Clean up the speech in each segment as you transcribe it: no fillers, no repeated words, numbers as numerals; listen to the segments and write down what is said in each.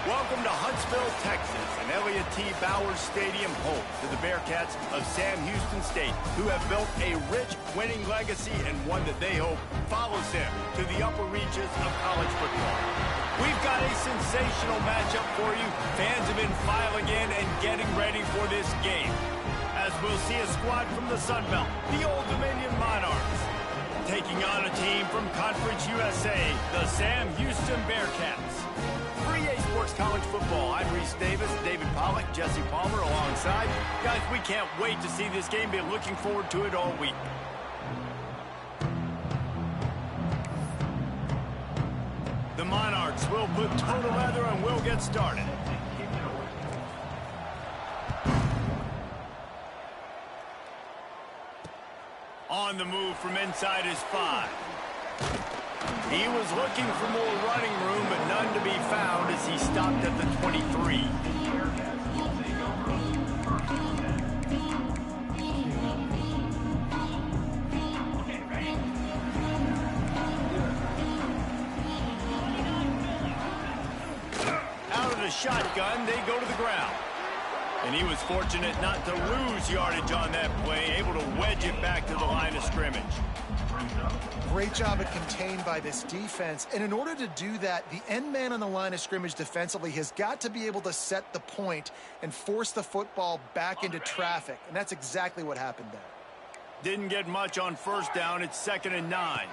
Welcome to Huntsville, Texas, and Elliott T. Bowers Stadium home to the Bearcats of Sam Houston State, who have built a rich winning legacy and one that they hope follows them to the upper reaches of college football. We've got a sensational matchup for you. Fans have been filing in and getting ready for this game, as we'll see a squad from the Sun Belt, the Old Dominion Monarchs, taking on a team from Conference USA, the Sam Houston Bearcats. For EA Sports College Football, I'm Reese Davis, David Pollack, Jesse Palmer alongside. Guys, we can't wait to see this game. Been looking forward to it all week. The Monarchs will put total leather and we'll get started. On the move from inside his 5. He was looking for more running room, but none to be found as he stopped at the 23. Out of the shotgun, they go to the ground. And he was fortunate not to lose yardage on that play, able to wedge it back to the line of scrimmage. Great job of contained by this defense. And in order to do that, the end man on the line of scrimmage defensively has got to be able to set the point and force the football back into traffic. And that's exactly what happened there. Didn't get much on first down. It's 2nd and 9.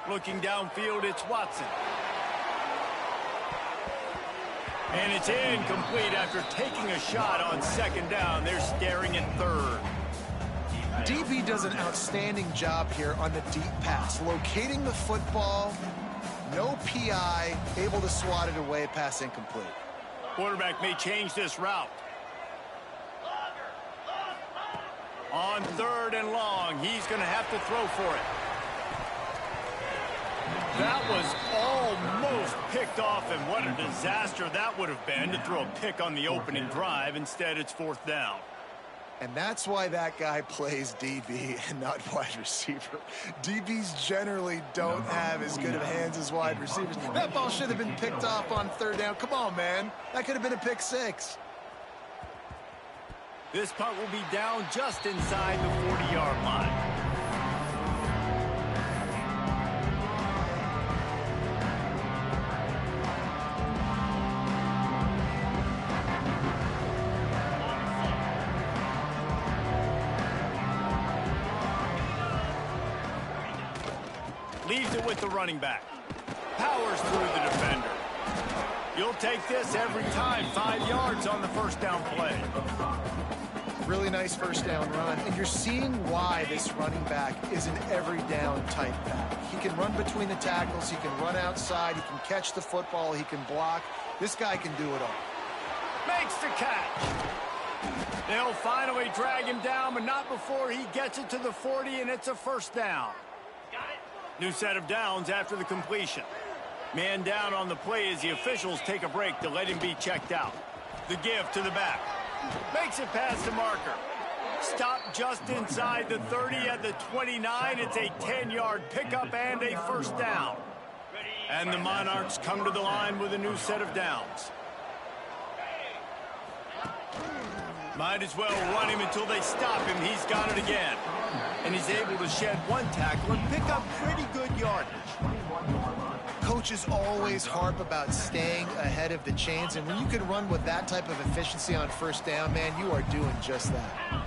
Looking downfield, it's Watson. And it's incomplete after taking a shot on 2nd down. They're staring at 3rd. DB does an outstanding job here on the deep pass, locating the football, no PI, able to swat it away, pass incomplete. Quarterback may change this route. On 3rd and long, he's going to have to throw for it. That was almost picked off, and what a disaster that would have been to throw a pick on the opening drive. Instead, it's 4th down. And that's why that guy plays DB and not wide receiver. DBs generally don't have as good of hands as wide receivers. That ball should have been picked off on 3rd down. Come on, man. That could have been a pick 6. This punt will be down just inside the 40-yard line. Leaves it with the running back. Powers through the defender. You'll take this every time. 5 yards on the first down play. Really nice first down run. And you're seeing why this running back is an every down type back. He can run between the tackles. He can run outside. He can catch the football. He can block. This guy can do it all. Makes the catch. They'll finally drag him down, but not before he gets it to the 40, and it's a first down. New set of downs after the completion. Man down on the play as the officials take a break to let him be checked out. The give to the back. Makes it past the marker. Stop just inside the 30 at the 29. It's a 10-yard pickup and a first down. And the Monarchs come to the line with a new set of downs. Might as well run him until they stop him. He's got it again. And he's able to shed one tackle and pick up pretty good yardage. Coaches always harp about staying ahead of the chains, and when you can run with that type of efficiency on first down, man, you are doing just that.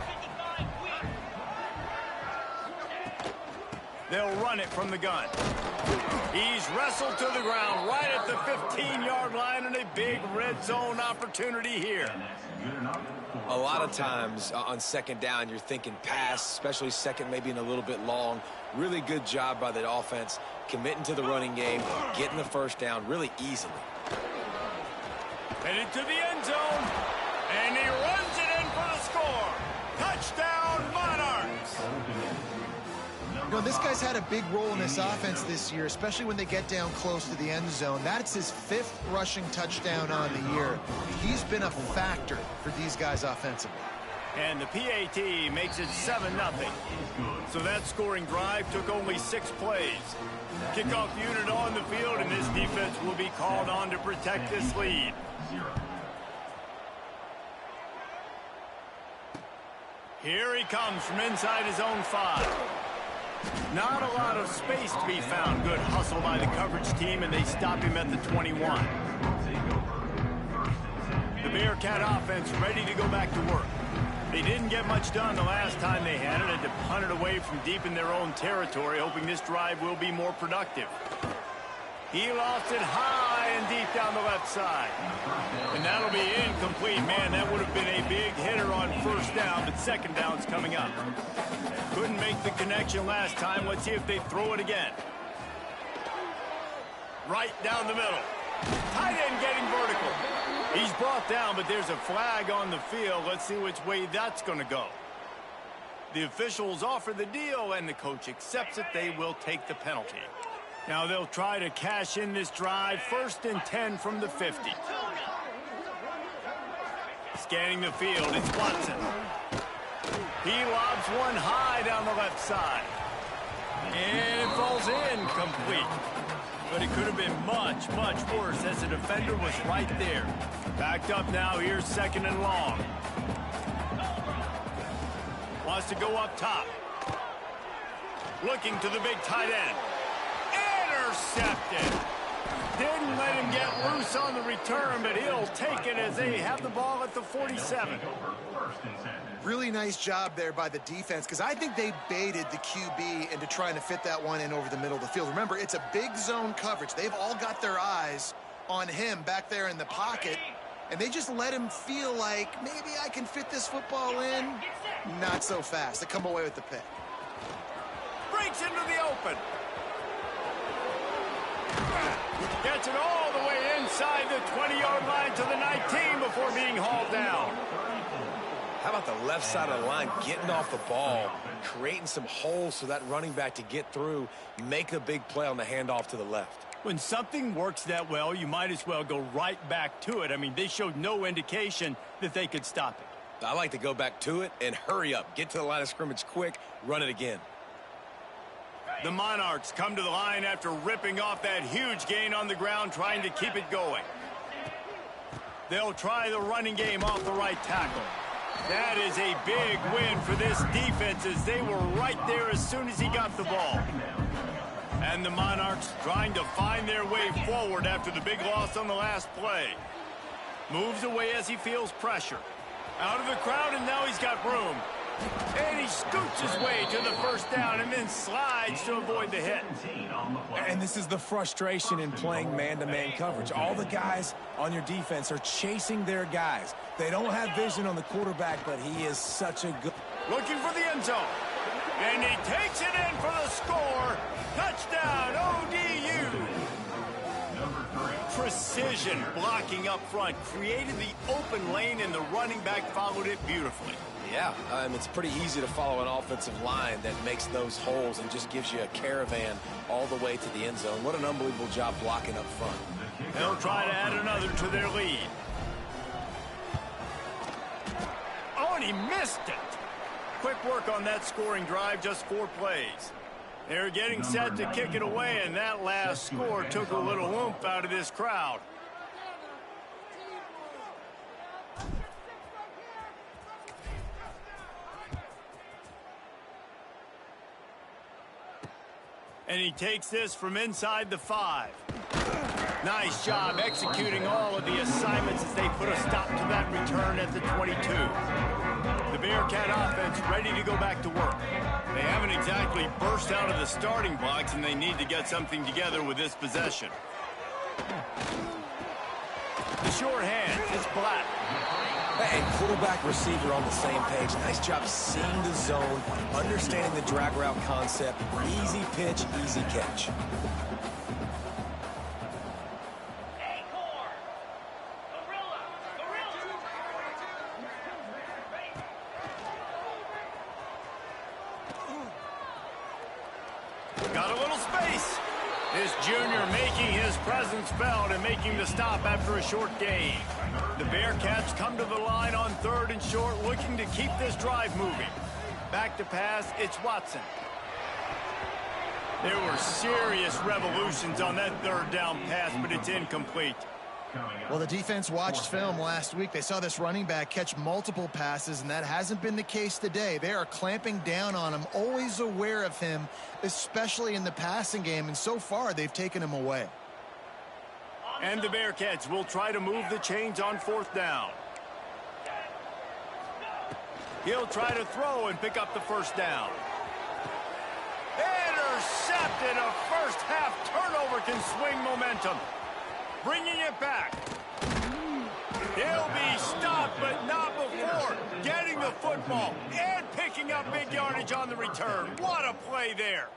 They'll run it from the gun. He's wrestled to the ground right at the 15-yard line, and a big red zone opportunity here. A lot of times on 2nd down, you're thinking pass, especially 2nd, maybe in a little bit long. Really good job by the offense, committing to the running game, getting the first down really easily. Headed to the end zone, and he runs it in for the score. Touchdown, Monarchs! You know, this guy's had a big role in this offense this year, especially when they get down close to the end zone. That's his 5th rushing touchdown on the year. He's been a factor for these guys offensively. And the PAT makes it 7-0. So that scoring drive took only 6 plays. Kickoff unit on the field, and this defense will be called on to protect this lead. Here he comes from inside his own 5. Not a lot of space to be found. Good hustle by the coverage team, and they stop him at the 21. The Bearcat offense ready to go back to work. They didn't get much done the last time they had it. Had to punt it away from deep in their own territory, hoping this drive will be more productive. He lost it high and deep down the left side. And that'll be incomplete. Man, that would have been a big hitter on first down, but second down's coming up. Couldn't make the connection last time. Let's see if they throw it again. Right down the middle. Tight end getting vertical. He's brought down, but there's a flag on the field. Let's see which way that's going to go. The officials offer the deal, and the coach accepts it. They will take the penalty. Now they'll try to cash in this drive. 1st and 10 from the 50. Scanning the field, it's Watson. He lobs one high down the left side. And it falls incomplete. But it could have been much, much worse as the defender was right there. Backed up now, here's 2nd and long. Wants to go up top. Looking to the big tight end. Intercepted. Didn't let him get loose on the return, but he'll take it as they have the ball at the 47. Really nice job there by the defense, because I think they baited the QB into trying to fit that one in over the middle of the field. Remember, it's a big zone coverage. They've all got their eyes on him back there in the pocket, and they just let him feel like, maybe I can fit this football in. Not so fast. They come away with the pick. Breaks into the open. Gets it all the way inside the 20-yard line to the 19 before being hauled down. How about the left side of the line getting off the ball, creating some holes for that running back to get through, make a big play on the handoff to the left. When something works that well, you might as well go right back to it. I mean, they showed no indication that they could stop it. I like to go back to it and hurry up. Get to the line of scrimmage quick, run it again. The Monarchs come to the line after ripping off that huge gain on the ground, trying to keep it going. They'll try the running game off the right tackle. That is a big win for this defense, as they were right there as soon as he got the ball. And the Monarchs trying to find their way forward after the big loss on the last play. Moves away as he feels pressure. Out of the crowd, and now he's got room. And he scoots his way to the first down and then slides to avoid the hit. And this is the frustration in playing man-to-man coverage. All the guys on your defense are chasing their guys. They don't have vision on the quarterback, but he is such a good... Looking for the end zone. And he takes it in for the score. Touchdown, ODU. Precision blocking up front created the open lane, and the running back followed it beautifully. Yeah, it's pretty easy to follow an offensive line that makes those holes and just gives you a caravan all the way to the end zone. What an unbelievable job blocking up front. They'll try to add another to their lead. Oh, and he missed it. Quick work on that scoring drive, just 4 plays. They're getting set to kick it away, and that last score took a little oomph out of this crowd. And he takes this from inside the 5. Nice job executing all of the assignments as they put a stop to that return at the 22. The Bearcat offense ready to go back to work. They haven't exactly burst out of the starting blocks, and they need to get something together with this possession. The short hand, it's Black. And quarterback, receiver on the same page. Nice job seeing the zone, understanding the drag route concept. Easy pitch, easy catch. Got a little space. This junior making his presence felt and making the stop after a short gain. The Bearcats come to the line on 3rd and short, looking to keep this drive moving. Back to pass, it's Watson. There were serious revolutions on that 3rd down pass, but it's incomplete. Well, the defense watched film last week. They saw this running back catch multiple passes, and that hasn't been the case today. They are clamping down on him, always aware of him, especially in the passing game, and so far they've taken him away. And the Bearcats will try to move the chains on 4th down. He'll try to throw and pick up the 1st down. Intercepted. A first-half turnover can swing momentum. Bringing it back. He'll be stopped, but not before getting the football and picking up big yardage on the return. What a play there.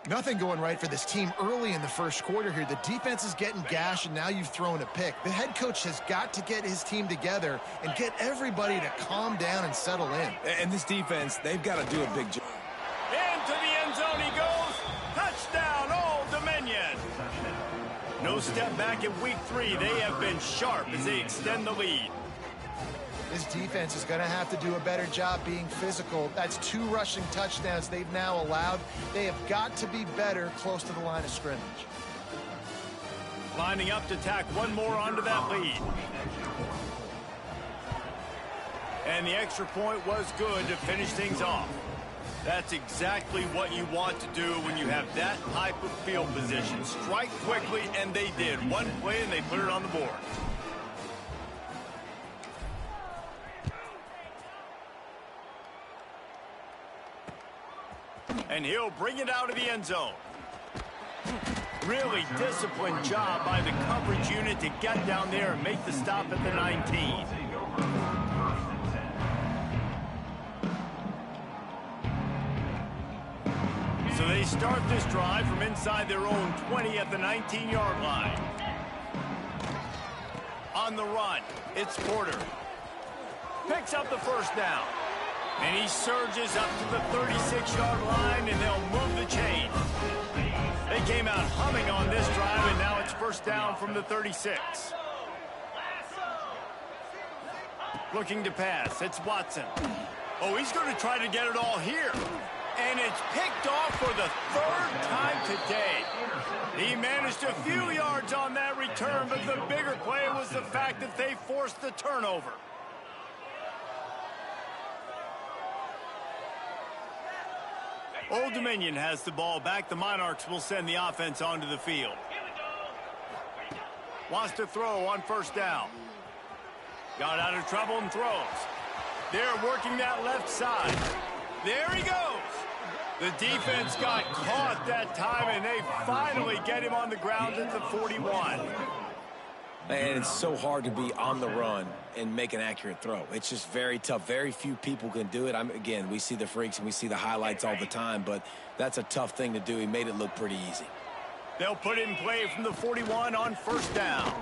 Nothing going right for this team early in the first quarter here. The defense is getting gashed, and now you've thrown a pick. The head coach has got to get his team together and get everybody to calm down and settle in. And this defense, they've got to do a big job. Into the end zone he goes. Touchdown, Old Dominion. No step back in week 3. They have been sharp as they extend the lead. This defense is going to have to do a better job being physical. That's 2 rushing touchdowns they've now allowed. They have got to be better close to the line of scrimmage. Lining up to tack one more onto that lead. And the extra point was good to finish things off. That's exactly what you want to do when you have that type of field position. Strike quickly, and they did. One play, and they put it on the board. And he'll bring it out of the end zone. Really disciplined job by the coverage unit to get down there and make the stop at the 19. So they start this drive from inside their own 20 at the 19-yard line. On the run, it's Porter. Picks up the 1st down. And he surges up to the 36-yard line, and they'll move the chain. They came out humming on this drive, and now it's 1st down from the 36. Looking to pass, it's Watson. Oh, he's going to try to get it all here. And it's picked off for the 3rd time today. He managed a few yards on that return, but the bigger play was the fact that they forced the turnover. Old Dominion has the ball back. The Monarchs will send the offense onto the field. Wants to throw on 1st down. Got out of trouble and throws. They're working that left side. There he goes. The defense got caught that time, and they finally get him on the ground at the 41. And it's so hard to be on the run and make an accurate throw. It's just very tough. Very few people can do it. Again, we see the freaks and we see the highlights all the time, but that's a tough thing to do. He made it look pretty easy. They'll put in play from the 41 on 1st down.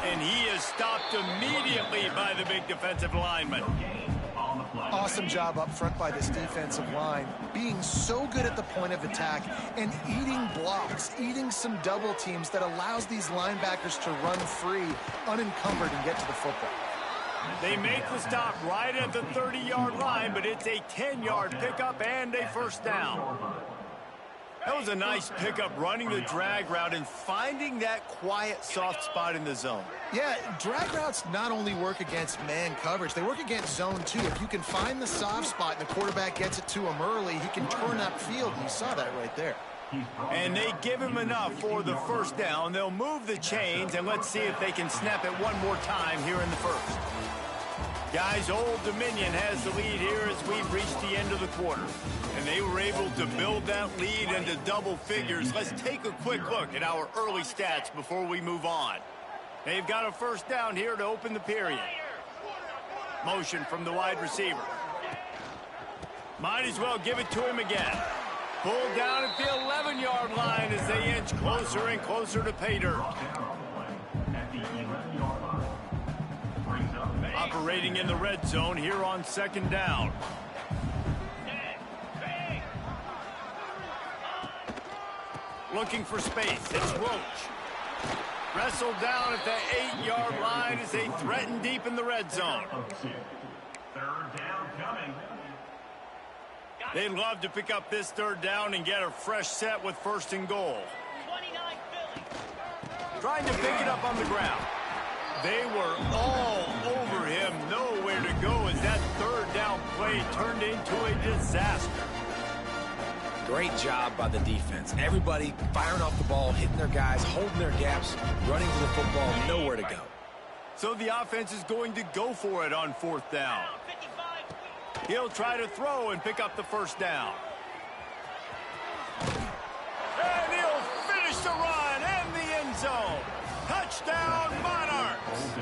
And he is stopped immediately by the big defensive lineman. Awesome job up front by this defensive line, being so good at the point of attack and eating blocks, eating some double teams that allows these linebackers to run free, unencumbered, and get to the football. They make the stop right at the 30-yard line, but it's a 10-yard pickup and a 1st down. That was a nice pickup, running the drag route and finding that quiet, soft spot in the zone. Yeah, drag routes not only work against man coverage, they work against zone too. If you can find the soft spot and the quarterback gets it to him early, he can turn upfield, and you saw that right there. And they give him enough for the 1st down. They'll move the chains, and let's see if they can snap it one more time here in the 1st. Guys, Old Dominion has the lead here as we've reached the end of the quarter. And they were able to build that lead into double figures. Let's take a quick look at our early stats before we move on. They've got a 1st down here to open the period. Motion from the wide receiver. Might as well give it to him again. Pulled down at the 11-yard line as they inch closer and closer to pay dirt. Operating in the red zone here on 2nd down. Looking for space. It's Roach. Wrestled down at the 8-yard line as they threaten deep in the red zone. 3rd down coming. They'd love to pick up this 3rd down and get a fresh set with 1st and goal. trying to pick it up on the ground. They were all over him, nowhere to go as that third down play turned into a disaster. Great job by the defense. Everybody firing off the ball, hitting their guys, holding their gaps, running to the football, nowhere to go. So the offense is going to go for it on fourth down. He'll try to throw and pick up the first down. And he'll finish the run and the end zone. Touchdown, Monarchs!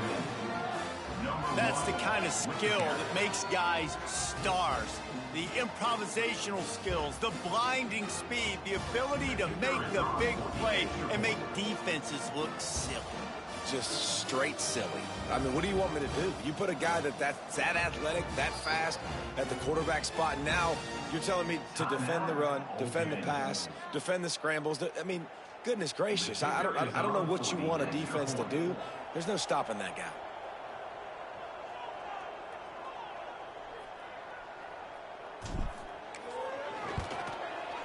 That's the kind of skill that makes guys stars. The improvisational skills, the blinding speed, the ability to make the big play and make defenses look silly. Just straight silly. I mean, what do you want me to do? You put a guy that's that athletic, that fast at the quarterback spot, and now you're telling me to defend the run, defend the pass, defend the scrambles. I mean, goodness gracious, I don't know what you want a defense to do. There's no stopping that guy.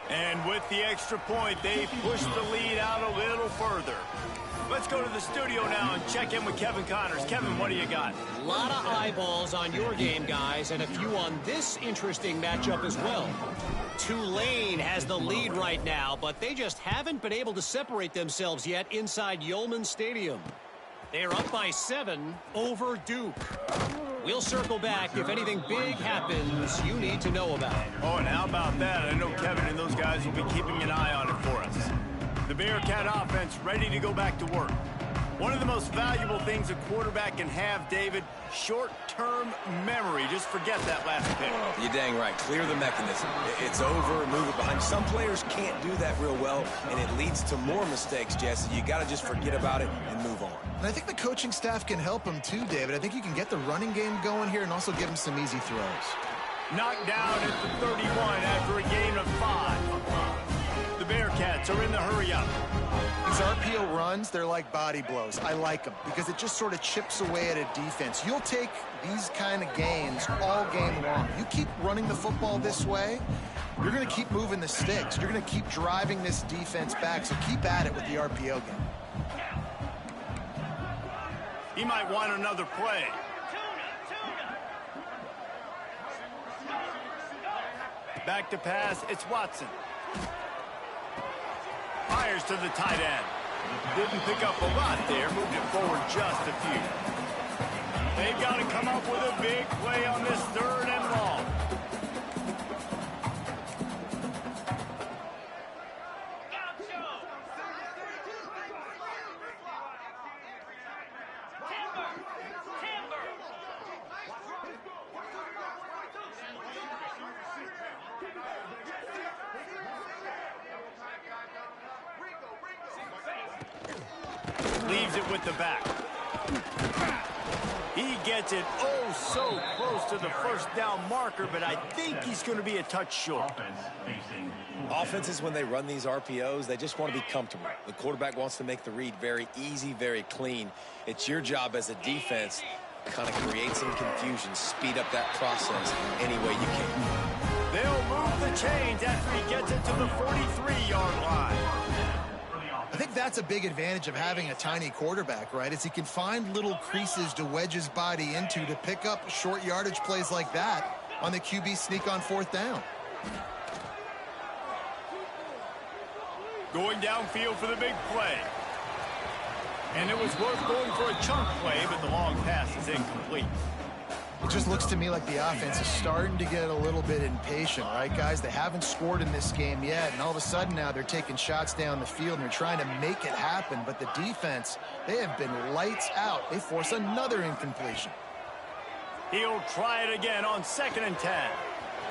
And with the extra point, they push the lead out a little further. Let's go to the studio now and check in with Kevin Connors. Kevin, what do you got? A lot of eyeballs on your game, guys, and a few on this interesting matchup as well. Tulane has the lead right now, but they just haven't been able to separate themselves yet inside Yulman Stadium. They're up by 7 over Duke. We'll circle back if anything big happens you need to know about. Oh, and how about that? I know Kevin and those guys will be keeping an eye on it for us. The Bearcat offense ready to go back to work. One of the most valuable things a quarterback can have, David, short-term memory. Just forget that last pick. You're dang right. Clear the mechanism. It's over, move it behind. Some players can't do that real well, and it leads to more mistakes, Jesse. You got to just forget about it and move on. And I think the coaching staff can help him too, David. I think you can get the running game going here and also give him some easy throws. Knocked down at the 31 after a gain of 5. The Bearcats are in the hurry-up. These RPO runs, they're like body blows. I like them because it just sort of chips away at a defense. You'll take these kind of gains all game long. You keep running the football this way, you're going to keep moving the sticks. You're going to keep driving this defense back, so keep at it with the RPO game. He might want another play. Back to pass, it's Watson. Fires to the tight end. Didn't pick up a lot there, moved it forward just a few. They've got to come up with a big play on this third and long. Leaves it with the back. He gets it oh so close to the first down marker, but I think he's going to be a touch short. Offenses, when they run these RPOs, they just want to be comfortable. The quarterback wants to make the read very easy, very clean. It's your job as a defense to kind of create some confusion, speed up that process any way you can. They'll move the chains after he gets it to the 43-yard line. I think that's a big advantage of having a tiny quarterback, right? Is he can find little creases to wedge his body into to pick up short yardage plays like that on the QB sneak on fourth down. Going downfield for the big play. And it was worth going for a chunk play, but the long pass is incomplete. It just looks to me like the offense is starting to get a little bit impatient, right, guys? They haven't scored in this game yet, and all of a sudden now they're taking shots down the field and they're trying to make it happen. But the defense, they have been lights out. They force another incompletion. He'll try it again on 2nd and 10.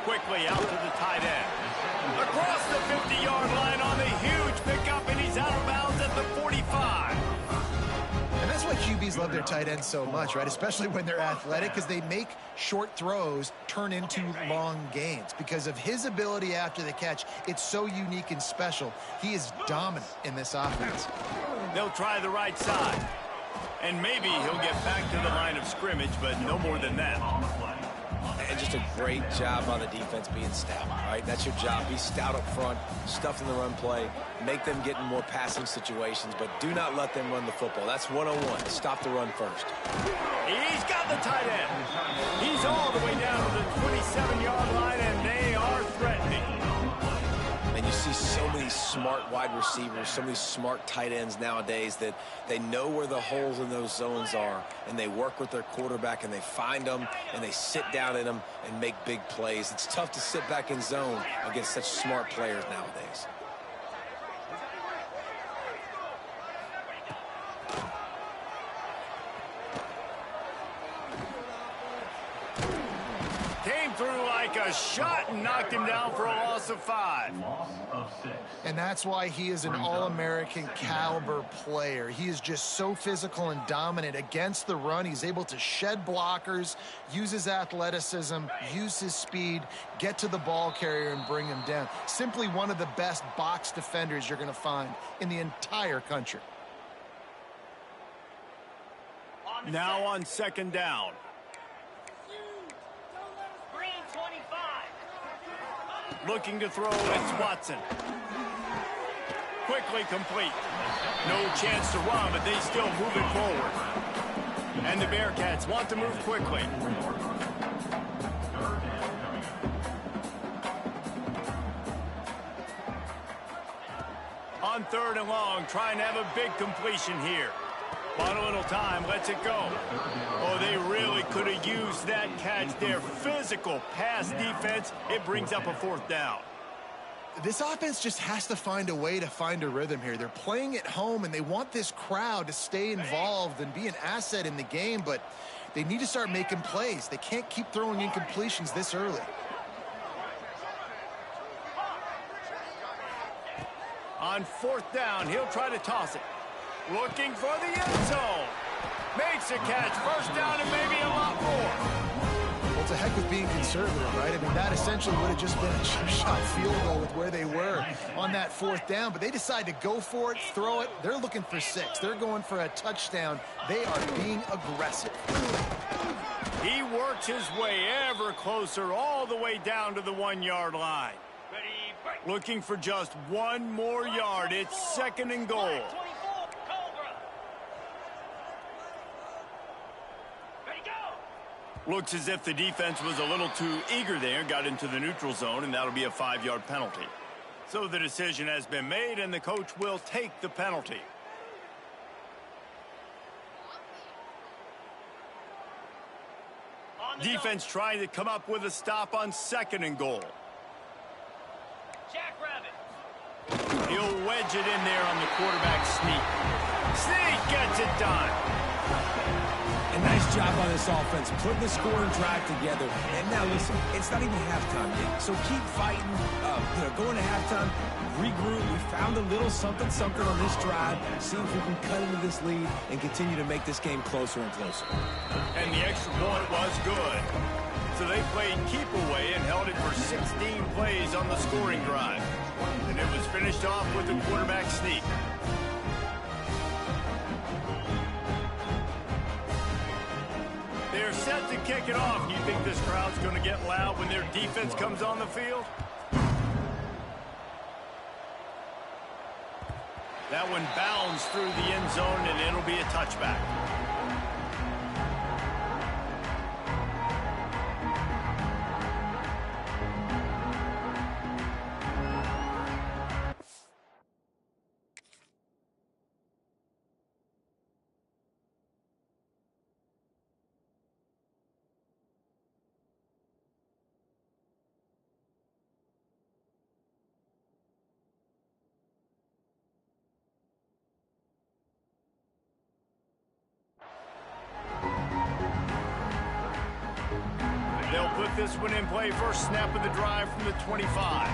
Quickly out to the tight end. Across the 50-yard line on the huge pickup, and he's out of bounds at the 45. And that's why QBs love their tight ends so much, right? Especially when they're athletic, because they make short throws turn into long gains. Because of his ability after the catch, it's so unique and special. He is dominant in this offense. They'll try the right side. And maybe he'll get back to the line of scrimmage, but no more than that. And just a great job by the defense being stout, right? That's your job. Be stout up front, stuff in the run play, make them get in more passing situations, but do not let them run the football. That's 101. Stop the run first. He's got the tight end. He's all the way down to the 27-yard line, and they are threatening. And you see so many smart wide receivers, so many smart tight ends nowadays that they know where the holes in those zones are, and they work with their quarterback, and they find them, and they sit down in them and make big plays. It's tough to sit back in zone against such smart players nowadays. Through like a shot and knocked him down for a loss of 5. Loss of 6. And that's why he is an All-American caliber player. He is just so physical and dominant against the run. He's able to shed blockers, use his athleticism, use his speed, get to the ball carrier and bring him down. Simply one of the best box defenders you're going to find in the entire country. Now on second down. Looking to throw, it's Watson. Quickly complete. No chance to run, but they still move it forward. And the Bearcats want to move quickly. On third and long, trying to have a big completion here. On a little time, lets it go. Oh, they really could have used that catch. Their physical pass defense, it brings up a 4th down. This offense just has to find a way to find a rhythm here. They're playing at home, and they want this crowd to stay involved and be an asset in the game, but they need to start making plays. They can't keep throwing incompletions this early. On 4th down, he'll try to toss it. Looking for the end zone. Makes a catch. First down and maybe a lot more. Well, it's a heck with being conservative, right? I mean, that essentially would have just been a chip shot field goal with where they were on that 4th down. But they decide to go for it, throw it. They're looking for 6. They're going for a touchdown. They are being aggressive. He works his way ever closer all the way down to the 1-yard line. Looking for just 1 more yard. It's 2nd and goal. Looks as if the defense was a little too eager there, got into the neutral zone, and that'll be a 5-yard penalty. So the decision has been made, and the coach will take the penalty. Defense trying to come up with a stop on 2nd and goal. He'll wedge it in there on the quarterback sneak. Sneak gets it done. A nice job on this offense, putting the scoring drive together. And now listen, it's not even halftime yet, so keep fighting. Going to halftime, regroup. We found a little something on this drive. See if we can cut into this lead and continue to make this game closer and closer. And the extra point was good. So they played keep away and held it for 16 plays on the scoring drive. And it was finished off with the quarterback sneak. They're set to kick it off. Do you think this crowd's going to get loud when their defense comes on the field? That one bounds through the end zone, and it'll be a touchback. They'll put this one in play. First snap of the drive from the 25.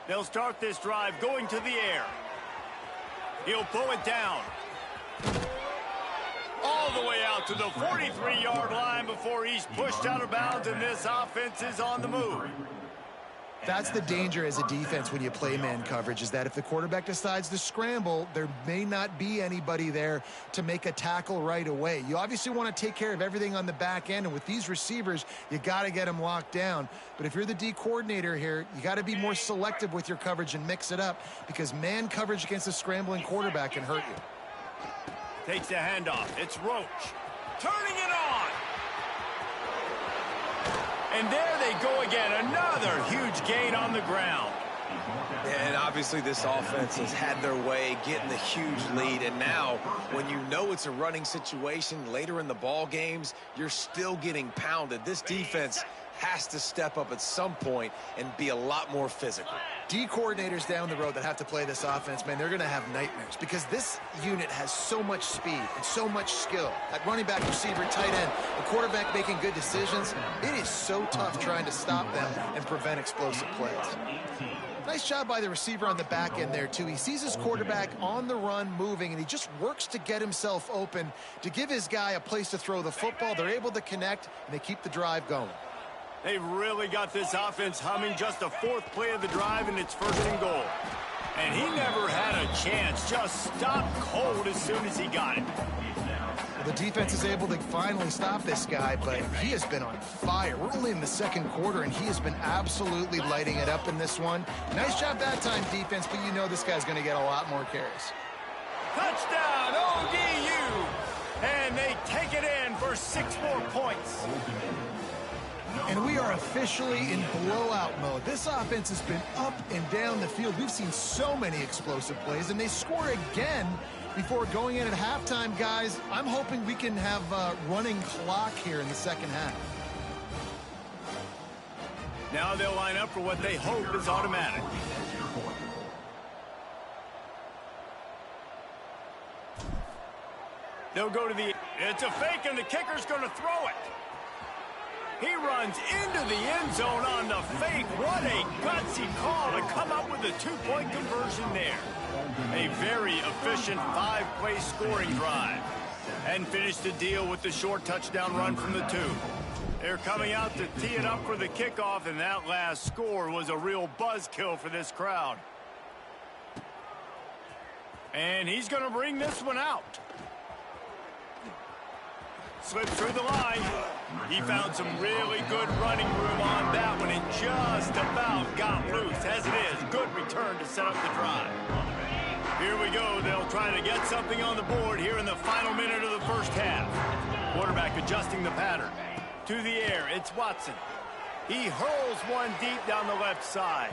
They'll start this drive going to the air. He'll pull it down. All the way out to the 43-yard line before he's pushed out of bounds, and this offense is on the move. That's the danger as a defense when you play man coverage, is that if the quarterback decides to scramble, there may not be anybody there to make a tackle right away. You obviously want to take care of everything on the back end, and with these receivers, you got to get them locked down. But if you're the D coordinator here, you got to be more selective with your coverage and mix it up, because man coverage against a scrambling quarterback can hurt you. Takes the handoff. It's Roach. Turning it on. And there they go again. Another huge gain on the ground. And obviously this offense has had their way getting the huge lead. And now when you know it's a running situation later in the ball games, you're still getting pounded. This defense has to step up at some point and be a lot more physical. D coordinators down the road that have to play this offense, man, they're going to have nightmares, because this unit has so much speed and so much skill. At running back, receiver, tight end, the quarterback making good decisions, it is so tough trying to stop them and prevent explosive plays. Nice job by the receiver on the back end there, too. He sees his quarterback on the run moving, and he just works to get himself open to give his guy a place to throw the football. They're able to connect, and they keep the drive going. They've really got this offense humming. Just the fourth play of the drive, and it's 1st and goal. And he never had a chance. Just stopped cold as soon as he got it. Well, the defense is able to finally stop this guy, but he has been on fire. We're only in the 2nd quarter, and he has been absolutely lighting it up in this one. Nice job that time, defense, but you know this guy's going to get a lot more carries. Touchdown, ODU! And they take it in for 6 more points. And we are officially in blowout mode. This offense has been up and down the field. We've seen so many explosive plays, and they score again before going in at halftime, guys. I'm hoping we can have a running clock here in the 2nd half. Now they'll line up for what they hope is automatic. They'll go to the... It's a fake, and the kicker's going to throw it. He runs into the end zone on the fake. What a gutsy call to come up with a 2-point conversion there. A very efficient 5-play scoring drive. And finish the deal with the short touchdown run from the 2. They're coming out to tee it up for the kickoff, and that last score was a real buzzkill for this crowd. And he's going to bring this one out. Slips through the line. He found some really good running room on that one and just about got loose. As it is, good return to set up the drive. Here we go. They'll try to get something on the board here in the final minute of the 1st half. Quarterback adjusting the pattern. To the air, it's Watson. He hurls one deep down the left side.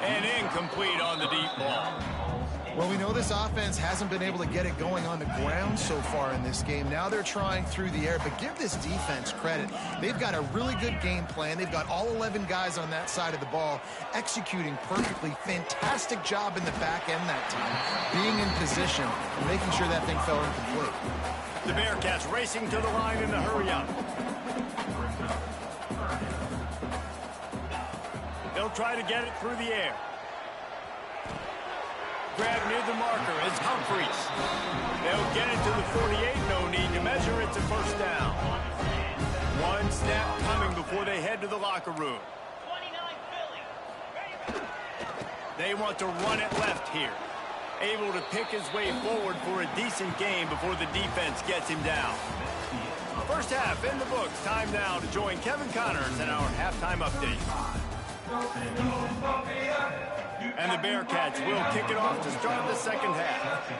And incomplete on the deep ball. Well, we know this offense hasn't been able to get it going on the ground so far in this game. Now they're trying through the air, but give this defense credit. They've got a really good game plan. They've got all 11 guys on that side of the ball executing perfectly. Fantastic job in the back end that time, being in position and making sure that thing fell incomplete. The Bearcats racing to the line in the hurry-up. They'll try to get it through the air. Grab near the marker. It's Humphreys. They'll get it to the 48. No need to measure. It's a 1st down. One snap coming before they head to the locker room. They want to run it left here. Able to pick his way forward for a decent game before the defense gets him down. 1st half in the books. Time now to join Kevin Connors in our halftime update. And the Bearcats will kick it off to start the 2nd half.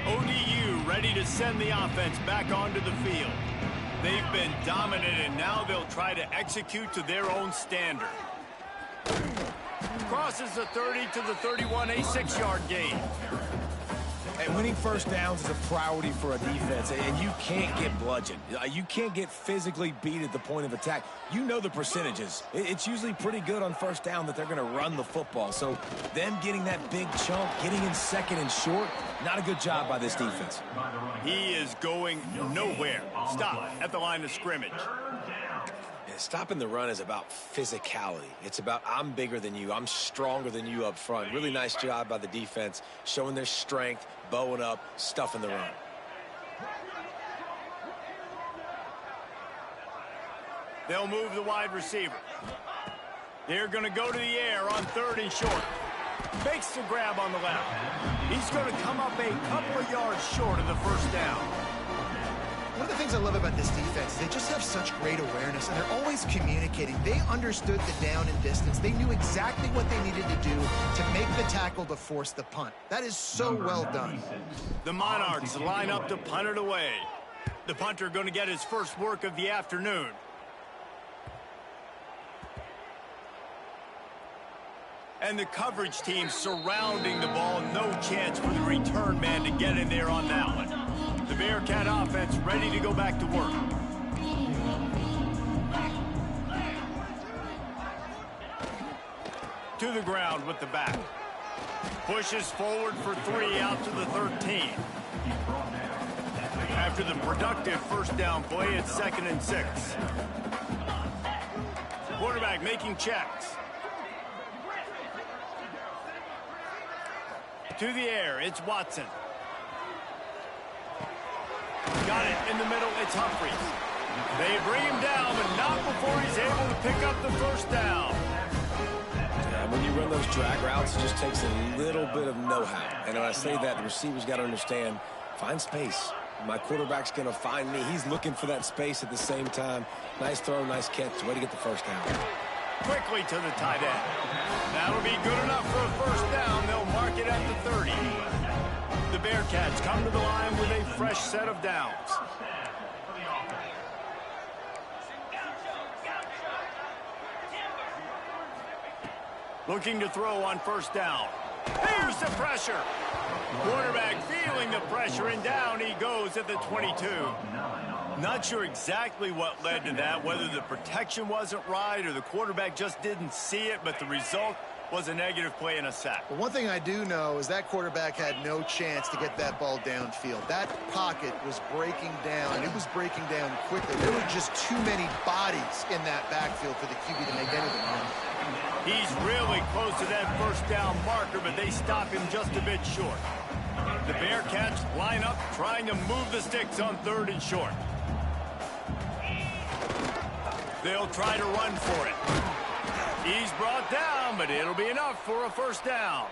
ODU ready to send the offense back onto the field. They've been dominant, and now they'll try to execute to their own standard. Crosses the 30 to the 31, a 6-yard gain. And winning first downs is a priority for a defense, and you can't get bludgeoned. You can't get physically beat at the point of attack. You know the percentages. It's usually pretty good on first down that they're going to run the football. So them getting that big chunk, getting in second and short, not a good job by this defense. He is going nowhere. Stop at the line of scrimmage. Stopping the run is about physicality. It's about I'm bigger than you. I'm stronger than you up front. Really nice job by the defense, showing their strength, bowing up, stuffing the run. They'll move the wide receiver. They're going to go to the air on 3rd and short. Makes the grab on the left. He's going to come up a couple of yards short of the first down. One of the things I love about this defense is they just have such great awareness, and they're always communicating. They understood the down and distance. They knew exactly what they needed to do to make the tackle to force the punt. That is so well done. The Monarchs line up to punt it away. The punter going to get his first work of the afternoon. And the coverage team surrounding the ball. No chance for the return man to get in there on that one. The Bearcat offense ready to go back to work. To the ground with the back. Pushes forward for 3 out to the 13. After the productive first down play, it's 2nd and 6. Quarterback making checks. To the air, it's Watson. Got it in the middle, it's Humphries. They bring him down, but not before he's able to pick up the first down. Yeah, when you run those drag routes, it just takes a little bit of know-how. And when I say that, the receiver's got to understand, find space. My quarterback's going to find me. He's looking for that space at the same time. Nice throw, nice catch. Way to get the first down. Quickly to the tight end. That'll be good enough for a first down. They'll mark it at the 30. The Bearcats come to the line with a fresh set of downs. Looking to throw on first down. Here's the pressure. Quarterback feeling the pressure, and down he goes at the 22. Not sure exactly what led to that, whether the protection wasn't right or the quarterback just didn't see it, but the result was a negative play and a sack. But one thing I do know is that quarterback had no chance to get that ball downfield. That pocket was breaking down. It was breaking down quickly. There were just too many bodies in that backfield for the QB to make anything happen. He's really close to that first down marker, but they stop him just a bit short. The Bearcats line up trying to move the sticks on 3rd and short. They'll try to run for it. He's brought down, but it'll be enough for a first down.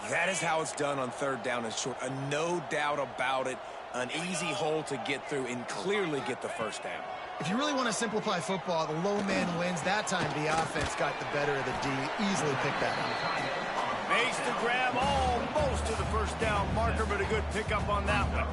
That is how it's done on 3rd down and short. No doubt about it. An easy hole to get through and clearly get the first down. If you really want to simplify football, the low man wins. That time the offense got the better of the D. Easily picked that up. Makes the grab almost to the first down marker, but a good pickup on that one.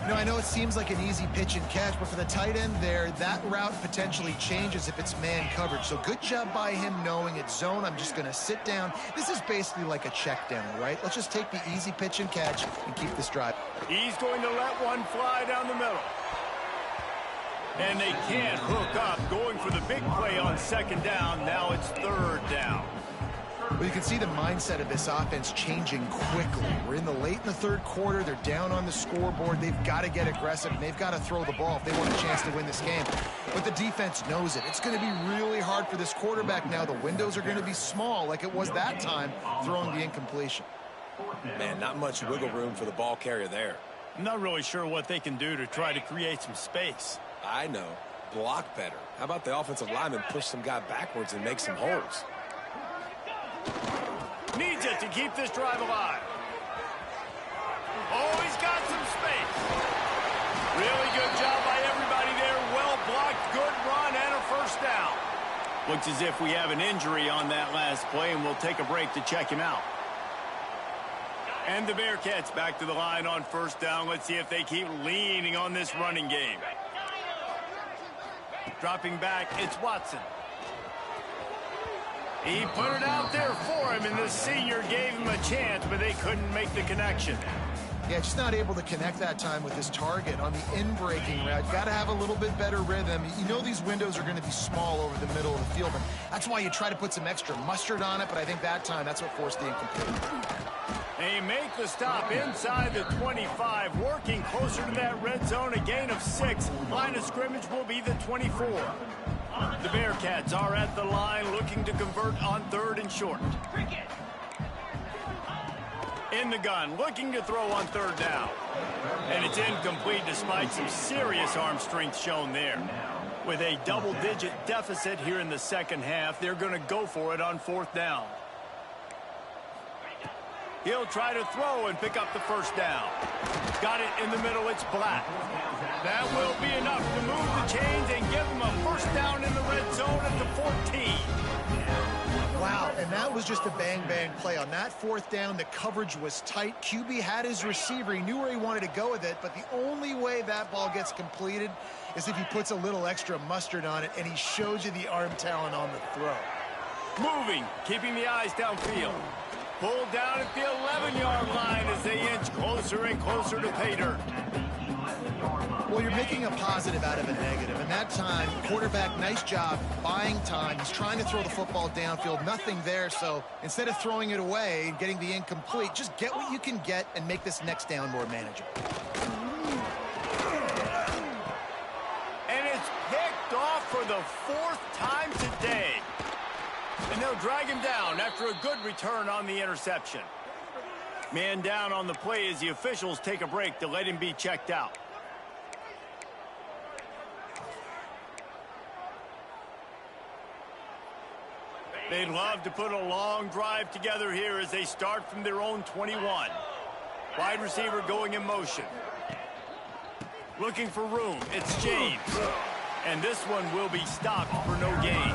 You know, I know it seems like an easy pitch and catch, but for the tight end there, that route potentially changes if it's man coverage. So good job by him knowing it's zone. I'm just going to sit down. This is basically like a check down, right? Let's just take the easy pitch and catch and keep this drive. He's going to let one fly down the middle. And they can't hook up, going for the big play on 2nd down. Now it's 3rd down. Well, you can see the mindset of this offense changing quickly. We're in the late in the 3rd quarter. They're down on the scoreboard. They've got to get aggressive, and they've got to throw the ball if they want a chance to win this game. But the defense knows it. It's going to be really hard for this quarterback now. The windows are going to be small like it was that time throwing the incompletion. Man, not much wiggle room for the ball carrier there. I'm not really sure what they can do to try to create some space. I know. Block better. How about the offensive lineman push some guy backwards and make some holes? Needs it to keep this drive alive. Oh, he's got some space. Really good job by everybody there. Well blocked, good run, and a first down. Looks as if we have an injury on that last play, and we'll take a break to check him out. And the Bearcats back to the line on first down. Let's see if they keep leaning on this running game. Dropping back, it's Watson. He put it out there for him, and the senior gave him a chance, but they couldn't make the connection. Yeah, just not able to connect that time with his target on the in-breaking route. Got to have a little bit better rhythm. You know these windows are going to be small over the middle of the field, and that's why you try to put some extra mustard on it, but I think that time that's what forced the incomplete. They make the stop inside the 25, working closer to that red zone, a gain of 6. Line of scrimmage will be the 24. The Bearcats are at the line looking to convert on 3rd and short. In the gun, looking to throw on 3rd down. And it's incomplete despite some serious arm strength shown there. With a double-digit deficit here in the second half, they're going to go for it on 4th down. He'll try to throw and pick up the 1st down. Got it in the middle, it's Black. That will be enough to move the chains and give him a 1st down in the red zone at the 14. Wow, and that was just a bang-bang play. On that 4th down, the coverage was tight. QB had his receiver. He knew where he wanted to go with it, but the only way that ball gets completed is if he puts a little extra mustard on it, and he shows you the arm talent on the throw. Moving, keeping the eyes downfield. Pulled down at the 11-yard line as they inch closer and closer to pay dirt. Well, you're making a positive out of a negative. And that time, quarterback, nice job buying time. He's trying to throw the football downfield. Nothing there. So instead of throwing it away and getting the incomplete, just get what you can get and make this next down more manageable. And it's picked off for the 4th time today. And they'll drag him down after a good return on the interception. Man down on the play as the officials take a break to let him be checked out. They'd love to put a long drive together here as they start from their own 21. Wide receiver going in motion. Looking for room. It's James. And this one will be stopped for no gain.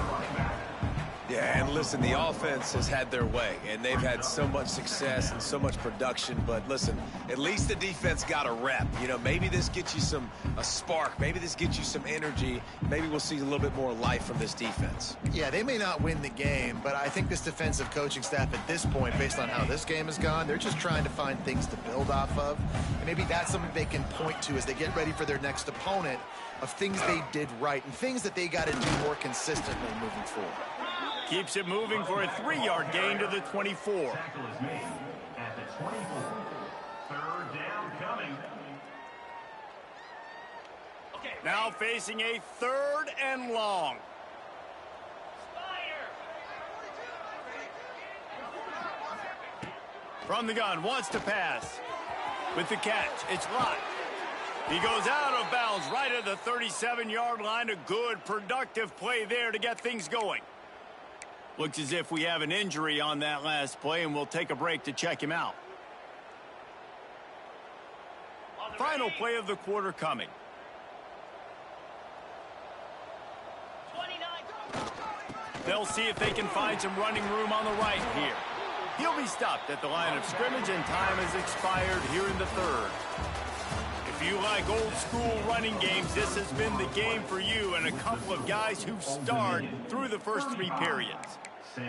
Yeah, and listen, the offense has had their way, and they've had so much success and so much production. But listen, at least the defense got a rep. You know, maybe this gets you a spark. Maybe this gets you some energy. Maybe we'll see a little bit more life from this defense. Yeah, they may not win the game, but I think this defensive coaching staff at this point, based on how this game has gone, they're just trying to find things to build off of. And maybe that's something they can point to as they get ready for their next opponent, of things they did right and things that they got to do more consistently moving forward. Keeps it moving for a 3-yard gain to the 24. Tackle is made at the 24. 3rd down coming. Now facing a 3rd and long. From the gun, wants to pass. With the catch, it's Lott. He goes out of bounds right at the 37-yard line. A good, productive play there to get things going. Looks as if we have an injury on that last play, and we'll take a break to check him out. Final play of the quarter coming. They'll see if they can find some running room on the right here. He'll be stopped at the line of scrimmage, and time has expired here in the 3rd. If you like old school running games, this has been the game for you and a couple of guys who've starred through the first 3 periods.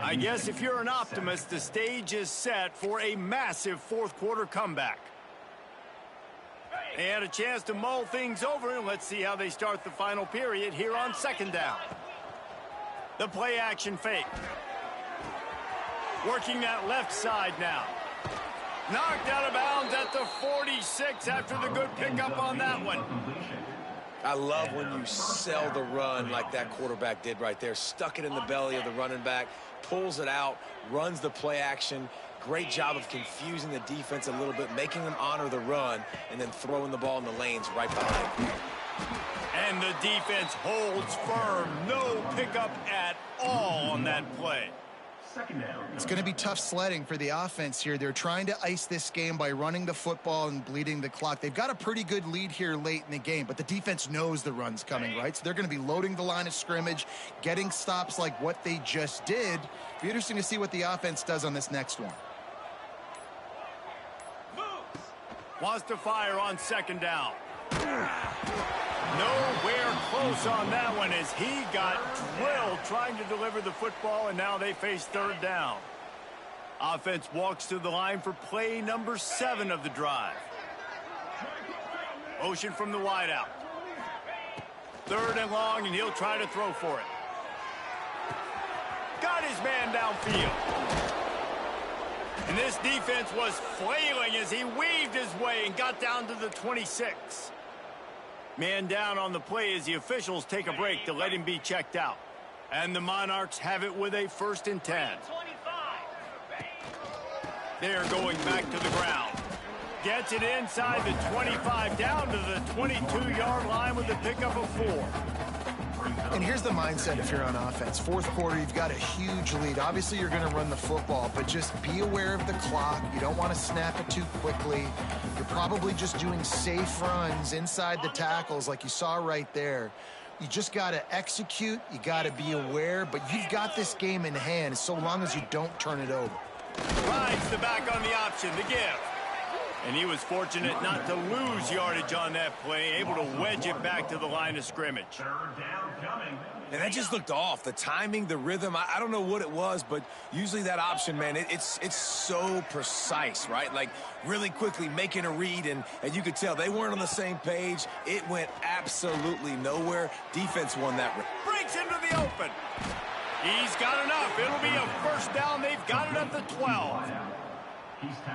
I guess if you're an optimist, the stage is set for a massive 4th quarter comeback. They had a chance to mull things over, and let's see how they start the final period here on 2nd down. The play action fake. Working that left side now. Knocked out of bounds at the 46 after the good pickup on that one. I love when you sell the run like that quarterback did right there. Stuck it in the belly of the running back, pulls it out, runs the play action. Great job of confusing the defense a little bit, making them honor the run, and then throwing the ball in the lanes right behind. And the defense holds firm. No pickup at all on that play. It's going to be tough sledding for the offense here. They're trying to ice this game by running the football and bleeding the clock. They've got a pretty good lead here late in the game, but the defense knows the run's coming, right? So they're going to be loading the line of scrimmage, getting stops like what they just did. Be interesting to see what the offense does on this next one. Wants to fire on 2nd down. Nowhere close on that one as he got drilled trying to deliver the football, and now they face third down. Offense walks to the line for play number 7 of the drive. Motion from the wideout. Third and long, and he'll try to throw for it. Got his man downfield. And this defense was flailing as he weaved his way and got down to the 26. Man down on the play as the officials take a break to let him be checked out. And the Monarchs have it with a 1st and 10. They're going back to the ground. Gets it inside the 25, down to the 22-yard line with a pickup of 4. And here's the mindset if you're on offense. Fourth quarter, you've got a huge lead. Obviously, you're going to run the football, but just be aware of the clock. You don't want to snap it too quickly. You're probably just doing safe runs inside the tackles like you saw right there. You just got to execute. You got to be aware, but you've got this game in hand so long as you don't turn it over. Rides the back on the option, the give. And he was fortunate not to lose yardage on that play, able to wedge it back to the line of scrimmage. Third down coming. And that just looked off. The timing, the rhythm, I don't know what it was, but usually that option, man, it's so precise, right? Like really quickly making a read, and you could tell they weren't on the same page. It went absolutely nowhere. Defense won that. Breaks into the open. He's got enough. It'll be a 1st down. They've got it at the 12.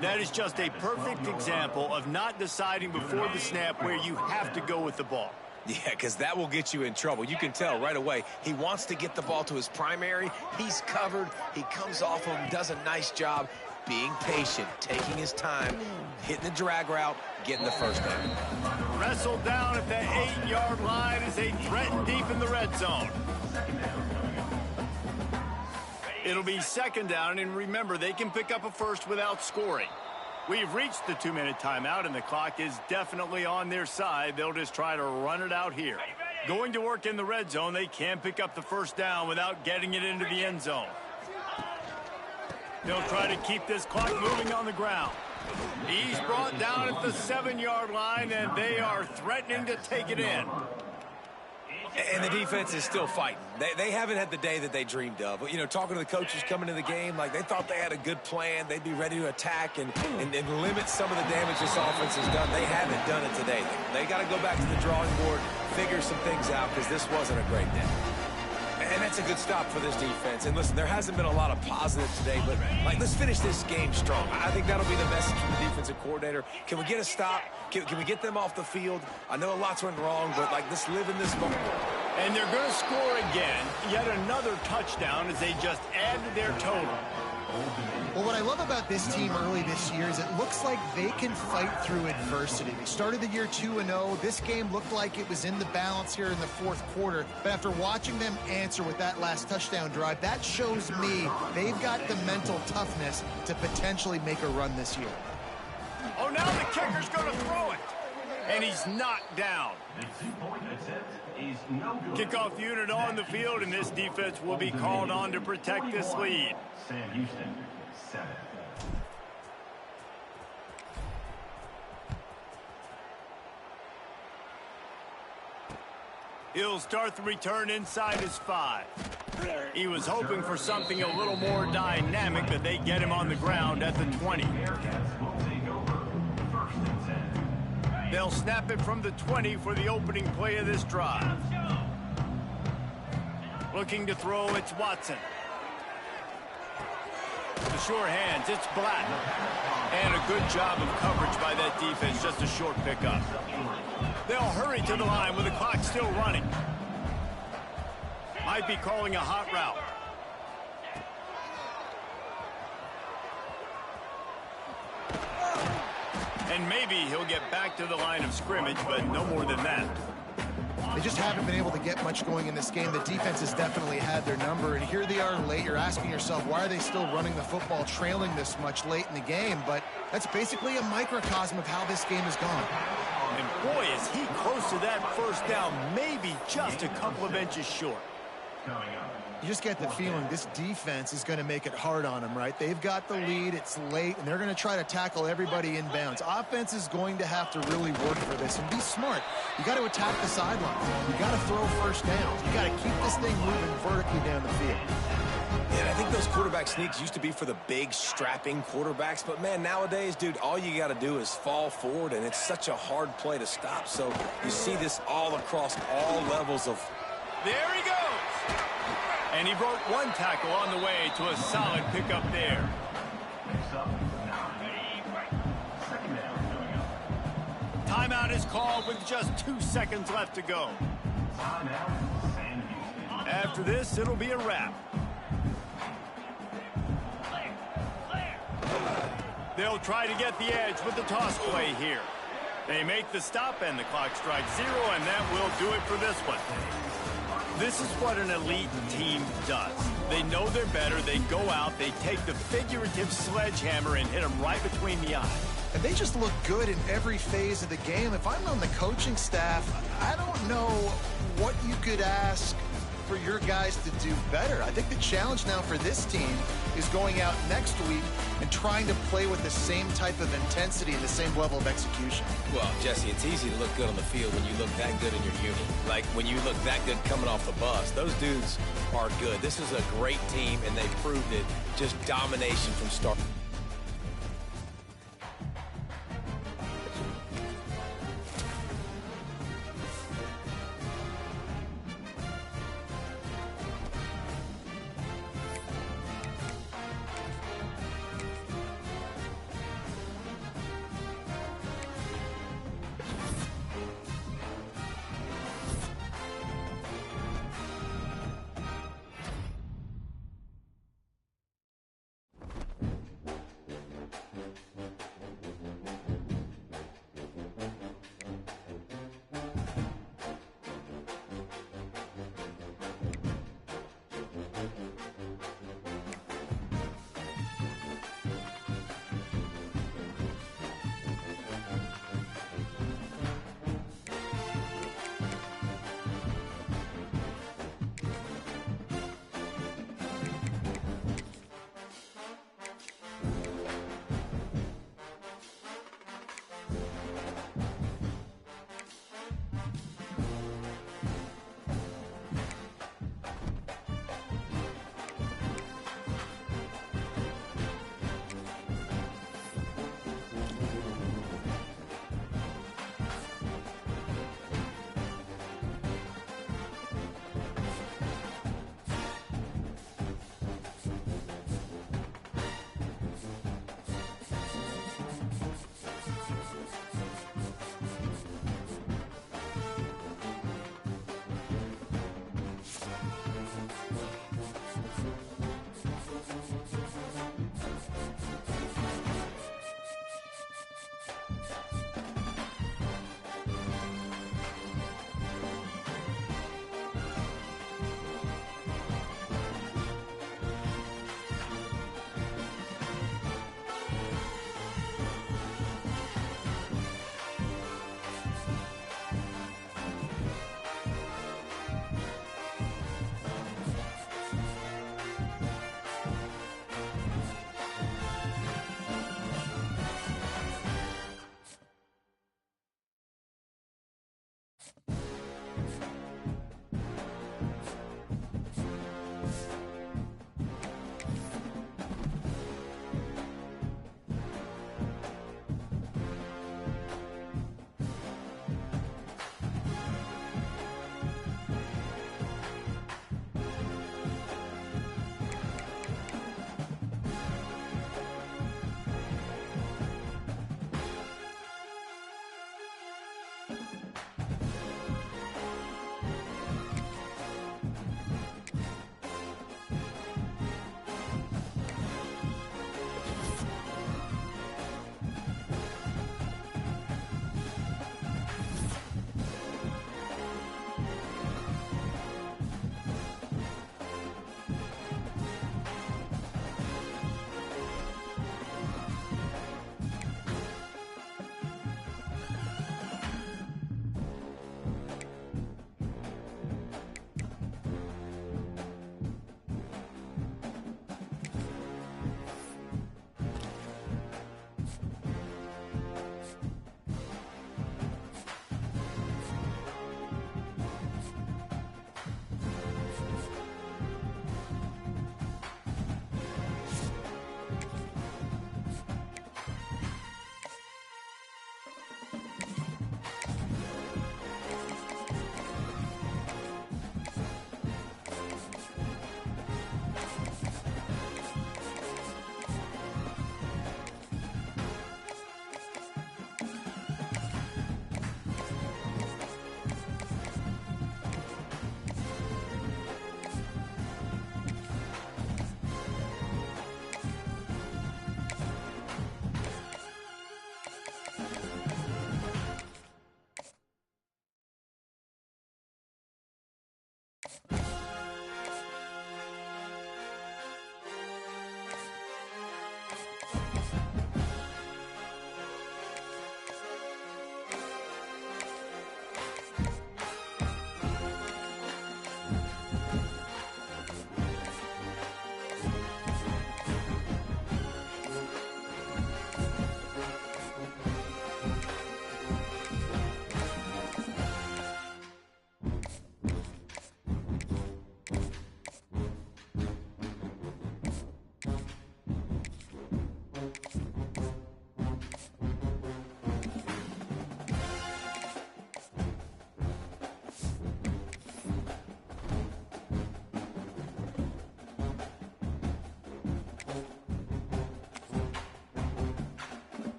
That is just a perfect example of not deciding before the snap where you have to go with the ball. Yeah, because that will get you in trouble. You can tell right away. He wants to get the ball to his primary. He's covered. He comes off him, does a nice job being patient, taking his time, hitting the drag route, getting the 1st down. Wrestled down at the 8-yard line as they threaten deep in the red zone. It'll be 2nd down, and remember, they can pick up a 1st without scoring. We've reached the 2-minute timeout, and the clock is definitely on their side. They'll just try to run it out here. Going to work in the red zone, they can pick up the 1st down without getting it into the end zone. They'll try to keep this clock moving on the ground. He's brought down at the 7-yard line, and they are threatening to take it in. And the defense is still fighting. They haven't had the day that they dreamed of. You know, talking to the coaches coming into the game, like they thought they had a good plan. They'd be ready to attack and limit some of the damage this offense has done. They haven't done it today. They got to go back to the drawing board, figure some things out, because this wasn't a great day. And that's a good stop for this defense. And listen, there hasn't been a lot of positive today, but like, let's finish this game strong. I think that'll be the message from the defensive coordinator. Can we get a stop? Can we get them off the field? I know a lot's went wrong, but like, let's live in this moment. And they're going to score again. Yet another touchdown as they just add to their total. Well, what I love about this team early this year is it looks like they can fight through adversity. They started the year 2-0. This game looked like it was in the balance here in the 4th quarter. But after watching them answer with that last touchdown drive, that shows me they've got the mental toughness to potentially make a run this year. Oh, now the kicker's going to throw it. And he's knocked down. The 2-point attempt is no good. Kickoff unit on the field, and this defense will be called on to protect this lead. Sam Houston, 7. He'll start the return inside his 5. He was hoping for something a little more dynamic, but they get him on the ground at the 20. They'll snap it from the 20 for the opening play of this drive. Looking to throw, it's Watson. The sure hands, it's Black. And a good job of coverage by that defense, just a short pickup. They'll hurry to the line with the clock still running. Might be calling a hot route. And maybe he'll get back to the line of scrimmage, but no more than that. They just haven't been able to get much going in this game. The defense has definitely had their number, and here they are late. You're asking yourself, why are they still running the football, trailing this much late in the game? But that's basically a microcosm of how this game has gone. And boy, is he close to that 1st down, maybe just a couple of inches short. coming up. You just get the feeling this defense is going to make it hard on them, right? They've got the lead, it's late, and they're going to try to tackle everybody inbounds. Offense is going to have to really work for this and be smart. You got to attack the sidelines. You got to throw first downs. You got to keep this thing moving vertically down the field. And I think those quarterback sneaks used to be for the big, strapping quarterbacks. But, man, nowadays, dude, all you got to do is fall forward, and it's such a hard play to stop. So you see this all across all levels of... There he goes. And he broke one tackle on the way to a solid pickup there. Next up, 9. Second down coming up. Timeout is called with just 2 seconds left to go. Timeout, Sam Houston. After this, it'll be a wrap. They'll try to get the edge with the toss play here. They make the stop and the clock strikes 0, and that will do it for this one. This is what an elite team does. They know they're better. They go out, they take the figurative sledgehammer and hit them right between the eyes. And they just look good in every phase of the game. If I'm on the coaching staff, I don't know what you could ask for your guys to do better. I think the challenge now for this team is going out next week and trying to play with the same type of intensity and the same level of execution. Well, Jesse, it's easy to look good on the field when you look that good in your unit. Like when you look that good coming off the bus. Those dudes are good. This is a great team, and they proved it. Just domination from start.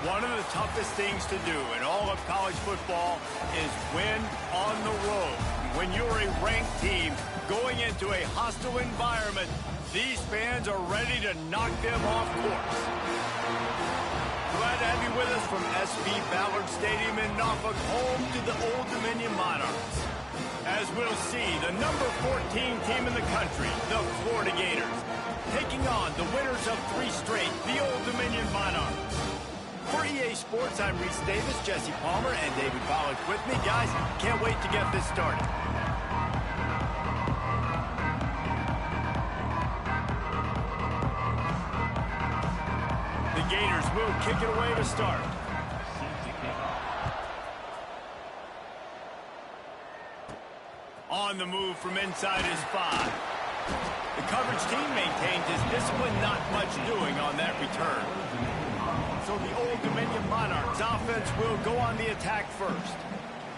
One of the toughest things to do in all of college football is win on the road. When you're a ranked team going into a hostile environment, these fans are ready to knock them off course. Glad to have you with us from SV Ballard Stadium in Norfolk, home to the Old Dominion Monarchs. As we'll see, the number 14 team in the country, the Florida Gators, taking on the winners of 3 straight, the Old Dominion Monarchs. For EA Sports, I'm Reese Davis, Jesse Palmer, and David Pollack with me. Guys, can't wait to get this started. The Gators will kick it away to start. On the move from inside his 5. The coverage team maintains his discipline, not much doing on that return. So the Old Dominion Monarchs offense will go on the attack first.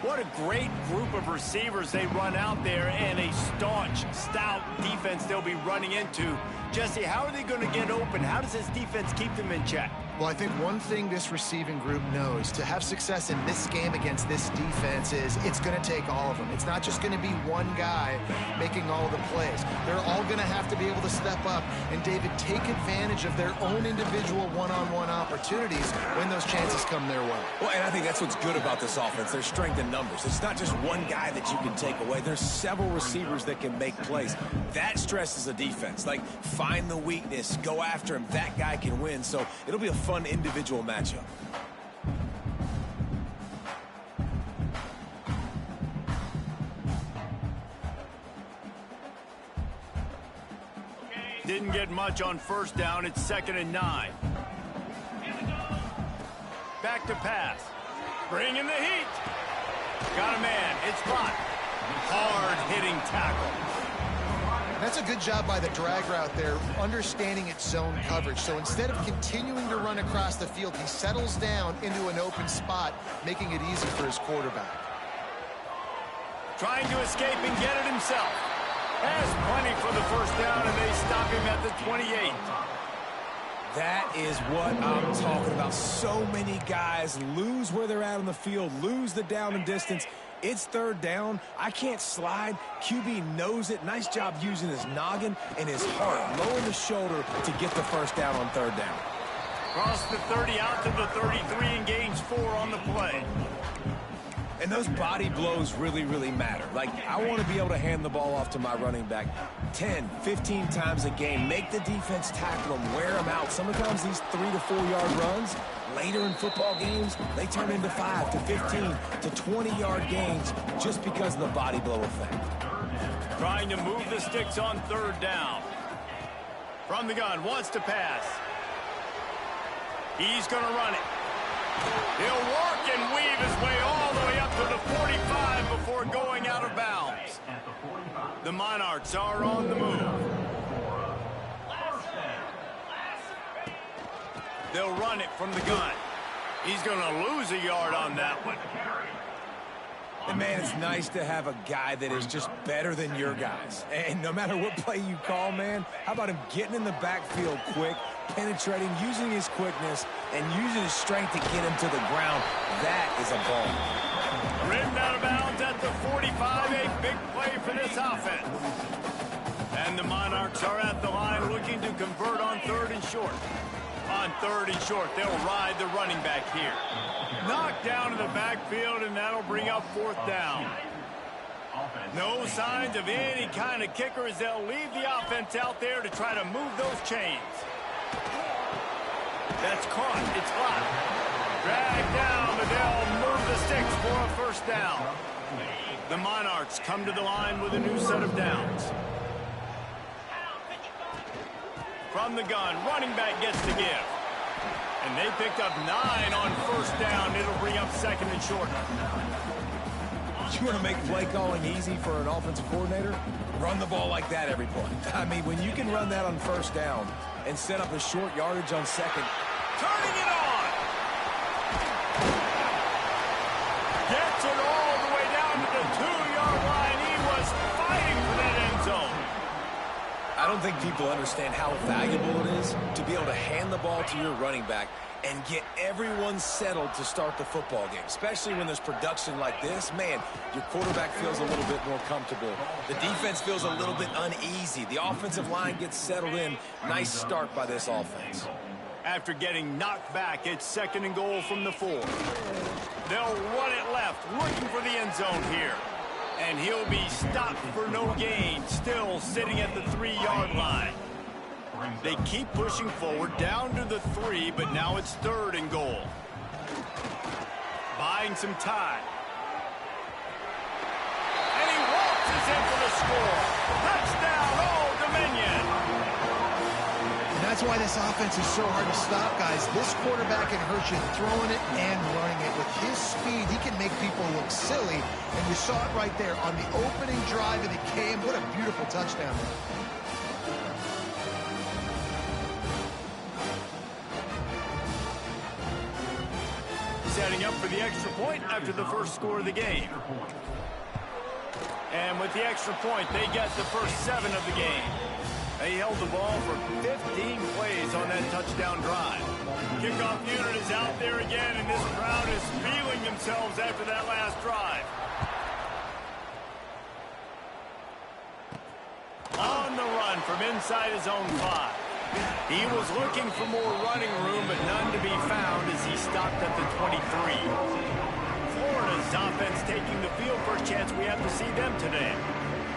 What a great group of receivers they run out there, and a staunch, stout defense they'll be running into. Jesse, how are they going to get open? How does this defense keep them in check? Well, I think one thing this receiving group knows to have success in this game against this defense is it's going to take all of them. It's not just going to be one guy making all the plays. They're all going to have to be able to step up and, David, take advantage of their own individual one-on-one opportunities when those chances come their way. Well, and I think that's what's good about this offense. There's strength in numbers. It's not just one guy that you can take away. There's several receivers that can make plays. That stresses a defense. Like, find the weakness, go after him. That guy can win. So it'll be a fun individual matchup. Didn't get much on first down. It's 2nd and 9. Back to pass. Bring in the heat. Got a man. It's blocked. Hard-hitting tackle. That's a good job by the drag route there, understanding its zone coverage. So instead of continuing to run across the field, he settles down into an open spot, making it easy for his quarterback. Trying to escape and get it himself. Has plenty for the first down, and they stop him at the 28. That is what I'm talking about. So many guys lose where they're at on the field, lose the down and distance. It's 3rd down. I can't slide. QB knows it. Nice job using his noggin and his heart, lowering the shoulder to get the first down on 3rd down. Cross the 30 out to the 33 and gains 4 on the play. And those body blows really, really matter. Like, I want to be able to hand the ball off to my running back 10, 15 times a game. Make the defense tackle them, wear them out. Sometimes these 3 to 4 yard runs, later in football games, they turn into 5 to 15 to 20-yard gains just because of the body blow effect. Trying to move the sticks on 3rd down. From the gun, wants to pass. He's going to run it. He'll work and weave his way all the way up to the 45 before going out of bounds. The Monarchs are on the move. They'll run it from the gun. He's going to lose a yard on that one. And, man, it's nice to have a guy that is just better than your guys. And no matter what play you call, man, how about him getting in the backfield quick, penetrating, using his quickness, and using his strength to get him to the ground? That is a ball. Ridden out of bounds at the 45, a big play for this offense. And the Monarchs are at the line looking to convert on 3rd and short. On 3rd and short, they'll ride the running back here. Knocked down in the backfield, and that'll bring up 4th down. No signs of any kind of kicker as they'll leave the offense out there to try to move those chains. That's caught. It's blocked. Dragged down, but they'll move the sticks for a first down. The Monarchs come to the line with a new set of downs. From the gun, running back gets the give. And they picked up 9 on first down. It'll bring up 2nd and short. You want to make play calling easy for an offensive coordinator? Run the ball like that every play. I mean, when you can run that on first down and set up a short yardage on 2nd. Turning it on. Gets it all the way down to the 2-yard line. He was fighting for that end zone. I don't think people understand how valuable it is to be able to hand the ball to your running back and get everyone settled to start the football game, especially when there's production like this. Man, your quarterback feels a little bit more comfortable. The defense feels a little bit uneasy. The offensive line gets settled in. Nice start by this offense. After getting knocked back, it's 2nd and goal from the 4. They'll run it left, looking for the end zone here. And he'll be stopped for no gain, still sitting at the 3-yard line. They keep pushing forward down to the 3, but now it's 3rd and goal. Buying some time. And he waltzes in for the score. Touchdown, Old Dominion. And that's why this offense is so hard to stop, guys. This quarterback can hurt you throwing it and running it. With his speed, he can make people look silly. And you saw it right there on the opening drive of the game. What a beautiful touchdown. Setting up for the extra point after the first score of the game. And with the extra point, they get the first 7 of the game. They held the ball for 15 plays on that touchdown drive. Kickoff unit is out there again, and this crowd is feeling themselves after that last drive. On the run from inside his own 5. He was looking for more running room, but none to be found as he stopped at the 23. Florida's offense taking the field for a chance. We have to see them today.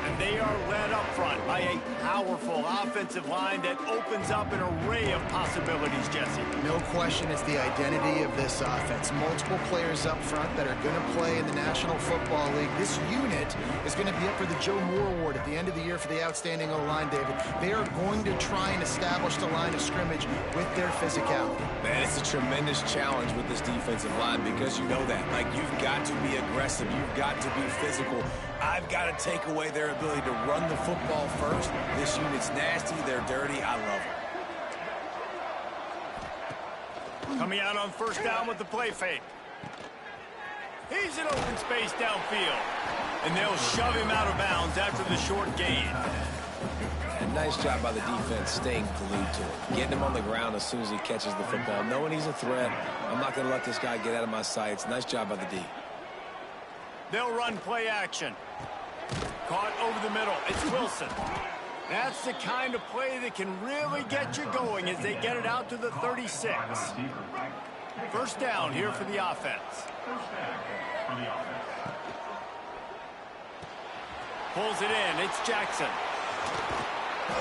And they are led up front by a powerful offensive line that opens up an array of possibilities, Jesse. No question it's the identity of this offense. Multiple players up front that are going to play in the National Football League. This unit is going to be up for the Joe Moore Award at the end of the year for the outstanding O-line, David. They are going to try and establish the line of scrimmage with their physicality. Man, it's a tremendous challenge with this defensive line because you know that. Like, you've got to be aggressive. You've got to be physical. I've got to take away their ability to run the football first. This unit's nasty. They're dirty. I love them. Coming out on first down with the play fake. He's in open space downfield. And they'll shove him out of bounds after the short gain. And nice job by the defense staying glued to it. Getting him on the ground as soon as he catches the football. Knowing he's a threat. I'm not going to let this guy get out of my sights. Nice job by the D. They'll run play action. Caught over the middle. It's Wilson. That's the kind of play that can really get you going as they get it out to the 36. First down here for the offense. Pulls it in. It's Jackson.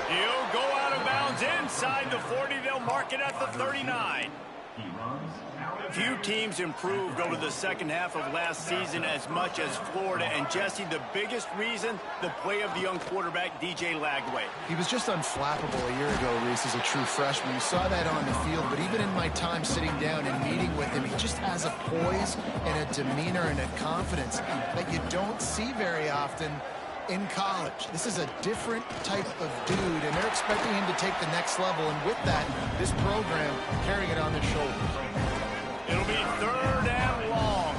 He'll go out of bounds inside the 40. They'll mark it at the 39. Few teams improved over the second half of last season as much as Florida. And, Jesse, the biggest reason, the play of the young quarterback, DJ Lagway. He was just unflappable a year ago, Reese, as a true freshman. You saw that on the field, but even in my time sitting down and meeting with him, he just has a poise and a demeanor and a confidence that you don't see very often in college. This is a different type of dude, and they're expecting him to take the next level. And with that, this program carrying it on their shoulders. It'll be 3rd and long.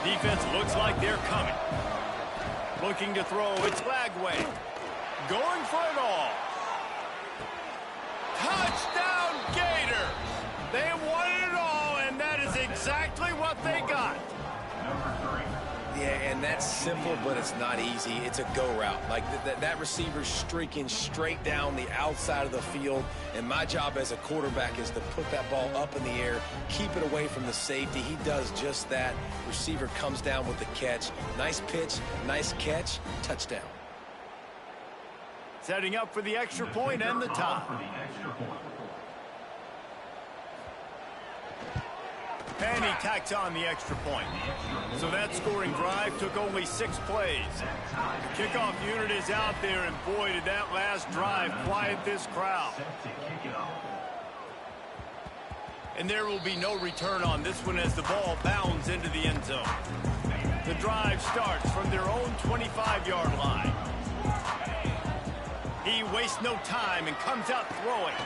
Defense looks like they're coming. Looking to throw. It's Lagway. Going for it all. Touchdown Gators. They won it all, and that is exactly what they got. Yeah, and that's simple, but it's not easy. It's a go route. Like, that receiver's streaking straight down the outside of the field, and my job as a quarterback is to put that ball up in the air, keep it away from the safety. He does just that. Receiver comes down with the catch. Nice pitch, nice catch, touchdown. Setting up for the extra point and the tie. And he tacks on the extra point. So that scoring drive took only 6 plays. The kickoff unit is out there, and boy, did that last drive quiet this crowd. And there will be no return on this one as the ball bounds into the end zone. The drive starts from their own 25-yard line. He wastes no time and comes out throwing.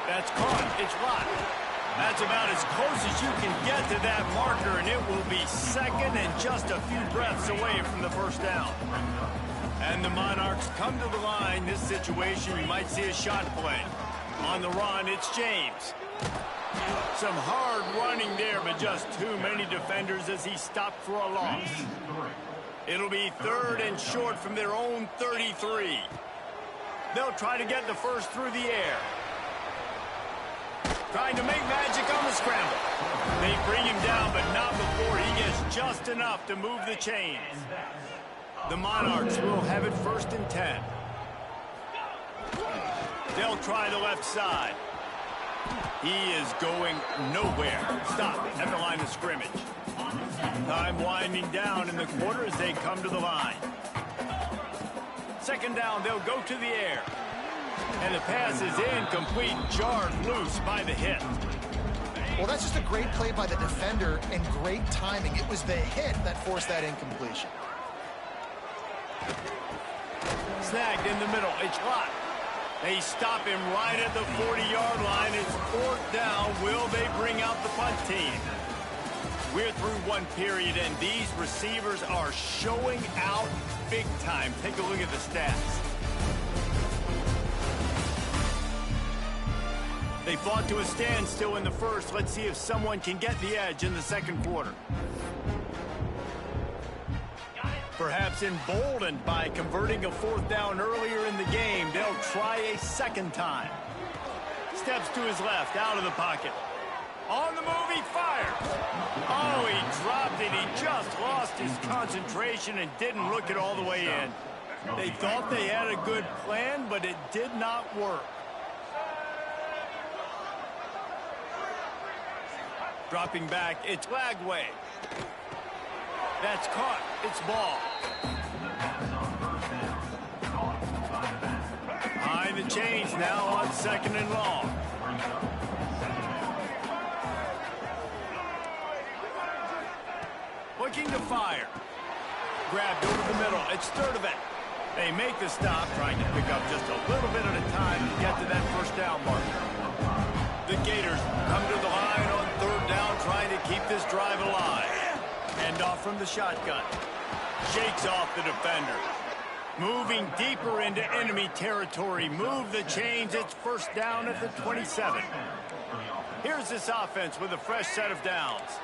That's caught. It's locked. That's about as close as you can get to that marker, and it will be second and just a few breaths away from the first down. And the Monarchs come to the line. This situation, you might see a shot play. On the run, it's James. Some hard running there, but just too many defenders as he stopped for a loss. It'll be 3rd and short from their own 33. They'll try to get the first through the air. Trying to make magic on the scramble. They bring him down, but not before he gets just enough to move the chains. The Monarchs will have it 1st and 10. They'll try the left side. He is going nowhere. Stop at the line of scrimmage. Time winding down in the quarter as they come to the line. 2nd down, they'll go to the air. And the pass is incomplete, jarred loose by the hit. Well, that's just a great play by the defender and great timing. It was the hit that forced that incompletion. Snagged in the middle. It's locked. They stop him right at the 40-yard line. It's 4th down. Will they bring out the punt team? We're through one period, and these receivers are showing out big time. Take a look at the stats. They fought to a standstill in the first. Let's see if someone can get the edge in the 2nd quarter. Perhaps emboldened by converting a 4th down earlier in the game, they'll try a 2nd time. Steps to his left, out of the pocket. On the move, he fires. Oh, he dropped it. He just lost his concentration and didn't look it all the way in. They thought they had a good plan, but it did not work. Dropping back, it's Lagway. That's caught. It's ball. Behind the chains now on 2nd and long. Looking to fire. Grabbed over the middle. It's Sturdivant. They make the stop, trying to pick up just a little bit at a time to get to that 1st down marker. The Gators come to the line on 3rd down, trying to keep this drive alive. Hand off from the shotgun. Shakes off the defender. Moving deeper into enemy territory. Move the chains. It's 1st down at the 27. Here's this offense with a fresh set of downs.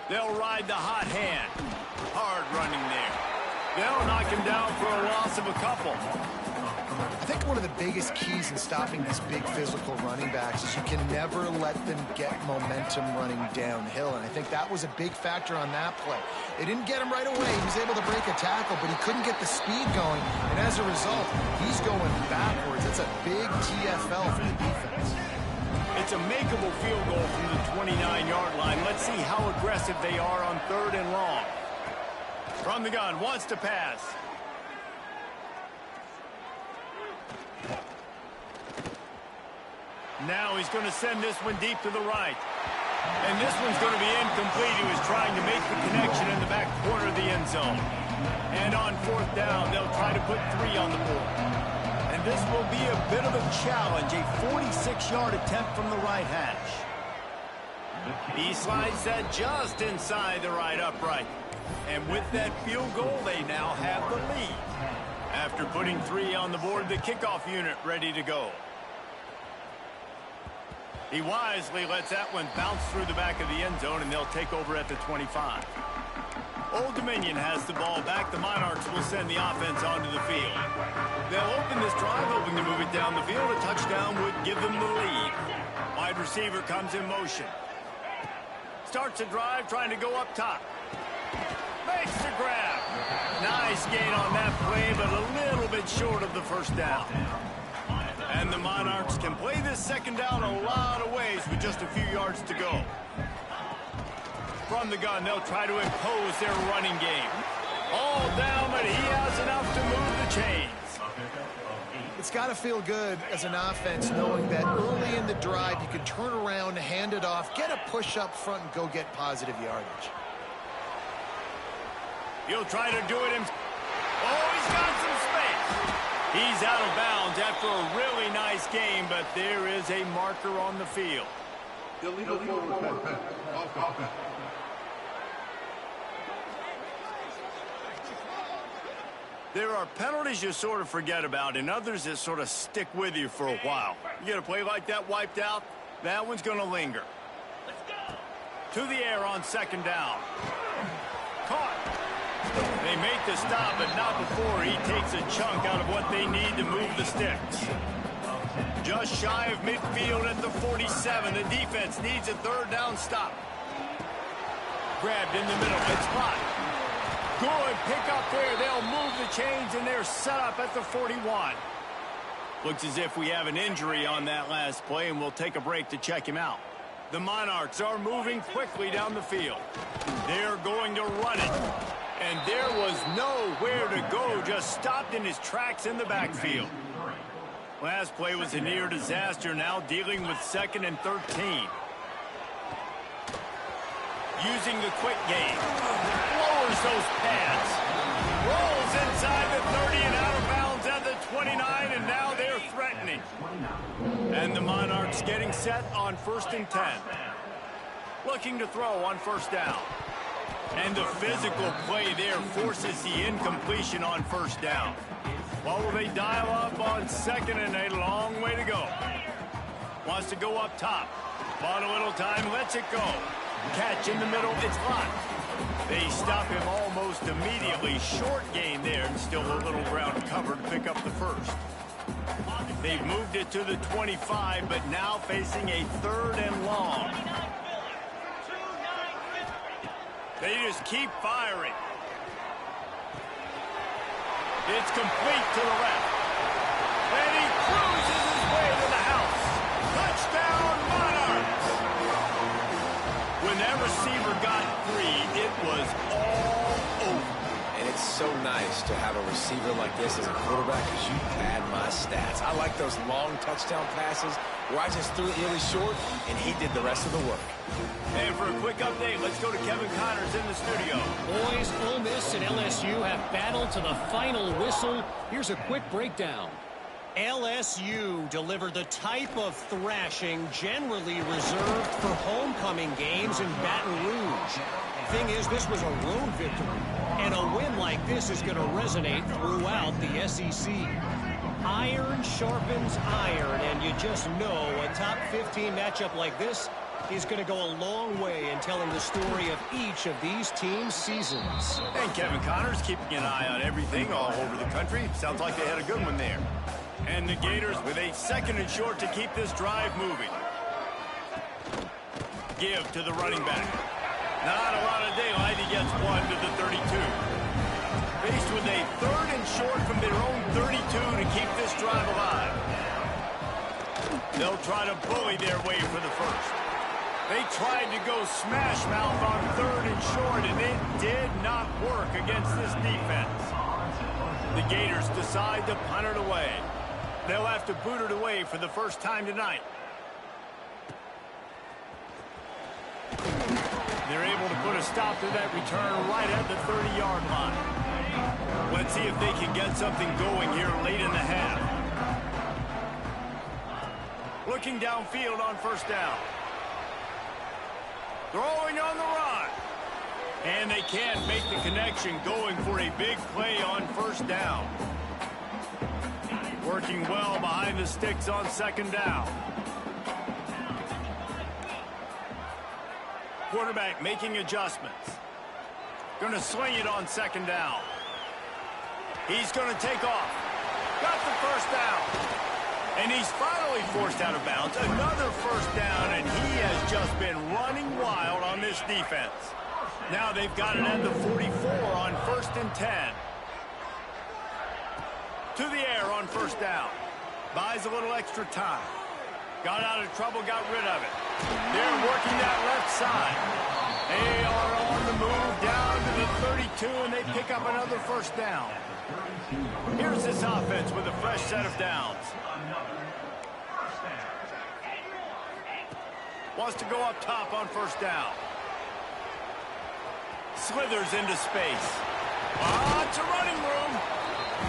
They'll ride the hot hand. Hard running there. They'll knock him down for a loss of a couple. I think one of the biggest keys in stopping these big physical running backs is you can never let them get momentum running downhill, and I think that was a big factor on that play. They didn't get him right away. He was able to break a tackle, but he couldn't get the speed going, and as a result, he's going backwards. That's a big TFL for the defense. It's a makeable field goal from the 29-yard line. Let's see how aggressive they are on 3rd and long. From the gun, wants to pass. Now he's going to send this one deep to the right. And this one's going to be incomplete. He was trying to make the connection in the back corner of the end zone. And on 4th down, they'll try to put 3 on the board. And this will be a bit of a challenge, a 46-yard attempt from the right hash. He slides that just inside the right upright. And with that field goal, they now have the lead. After putting 3 on the board, the kickoff unit ready to go. He wisely lets that one bounce through the back of the end zone, and they'll take over at the 25. Old Dominion has the ball back. The Monarchs will send the offense onto the field. They'll open this drive, hoping to move it down the field. A touchdown would give them the lead. Wide receiver comes in motion. Starts a drive, trying to go up top. Makes the grab. Nice gain on that play, but a little bit short of the 1st down. And the Monarchs can play this 2nd down a lot of ways with just a few yards to go. From the gun, they'll try to impose their running game. All down, but he has enough to move the chains. It's got to feel good as an offense knowing that early in the drive you can turn around, hand it off, get a push up front, and go get positive yardage. He'll try to do it himself. Oh, he's got some space. He's out of bounds after a really nice game, but there is a marker on the field. Illegal forward pass. Offense. There are penalties you sort of forget about and others that sort of stick with you for a while. You get a play like that wiped out, that one's going to linger. To the air on second down. Caught. They make the stop, but not before he takes a chunk out of what they need to move the sticks. Just shy of midfield at the 47. The defense needs a third down stop. Grabbed in the middle. It's hot. Good pick up there. They'll move the chains, and they're set up at the 41. Looks as if we have an injury on that last play, and we'll take a break to check him out. The Monarchs are moving quickly down the field. They're going to run it. And there was nowhere to go, just stopped in his tracks in the backfield. Last play was a near disaster, now dealing with 2nd and 13. Using the quick game. Lowers those pads. Rolls inside the 30 and out of bounds at the 29, and now they're threatening. And the Monarchs getting set on 1st and 10. Looking to throw on 1st down. And the physical play there forces the incompletion on 1st down. What will they dial up on 2nd and a long way to go? Wants to go up top. Bought a little time, lets it go. Catch in the middle, it's locked. They stop him almost immediately. Short gain there, and still a little ground covered to pick up the first. They've moved it to the 25, but now facing a 3rd and long. They just keep firing. It's complete to the left. And he cruises his way to the house. Touchdown, Monarchs! When that receiver got free, it was all over. And it's so nice to have a receiver like this as a quarterback because you pad my stats. I like those long touchdown passes where I just threw it really short and he did the rest of the work. And for a quick update, let's go to Kevin Connors in the studio. Boys, Ole Miss and LSU have battled to the final whistle. Here's a quick breakdown. LSU delivered the type of thrashing generally reserved for homecoming games in Baton Rouge. Thing is, this was a road victory, and a win like this is going to resonate throughout the SEC. Iron sharpens iron, and you just know a top 15 matchup like this is going to go a long way in telling the story of each of these teams' seasons. And Kevin Connors keeping an eye on everything all over the country. Sounds like they had a good one there. And the Gators with a 2nd and short to keep this drive moving. Give to the running back. Not a lot of daylight. He gets one to the 32. Faced with a 3rd and short from their own 32 to keep this drive alive. They'll try to bully their way for the first. They tried to go smash mouth on 3rd and short, and it did not work against this defense. The Gators decide to punt it away. They'll have to boot it away for the first time tonight. They're able to put a stop to that return right at the 30-yard line. Let's see if they can get something going here late in the half. Looking downfield on 1st down. Throwing on the run. And they can't make the connection, going for a big play on 1st down. Working well behind the sticks on 2nd down. Quarterback making adjustments. Going to sling it on 2nd down. He's going to take off. Got the 1st down. And he's finally forced out of bounds. Another 1st down, and he has just been running wild on this defense. Now they've got it at the 44 on 1st and 10. To the air on 1st down. Buys a little extra time. Got out of trouble, got rid of it. They're working that left side. They are on the move down to the 32, and they pick up another 1st down. Here's this offense with a fresh set of downs. Wants to go up top on 1st down. Slithers into space. It's a running room.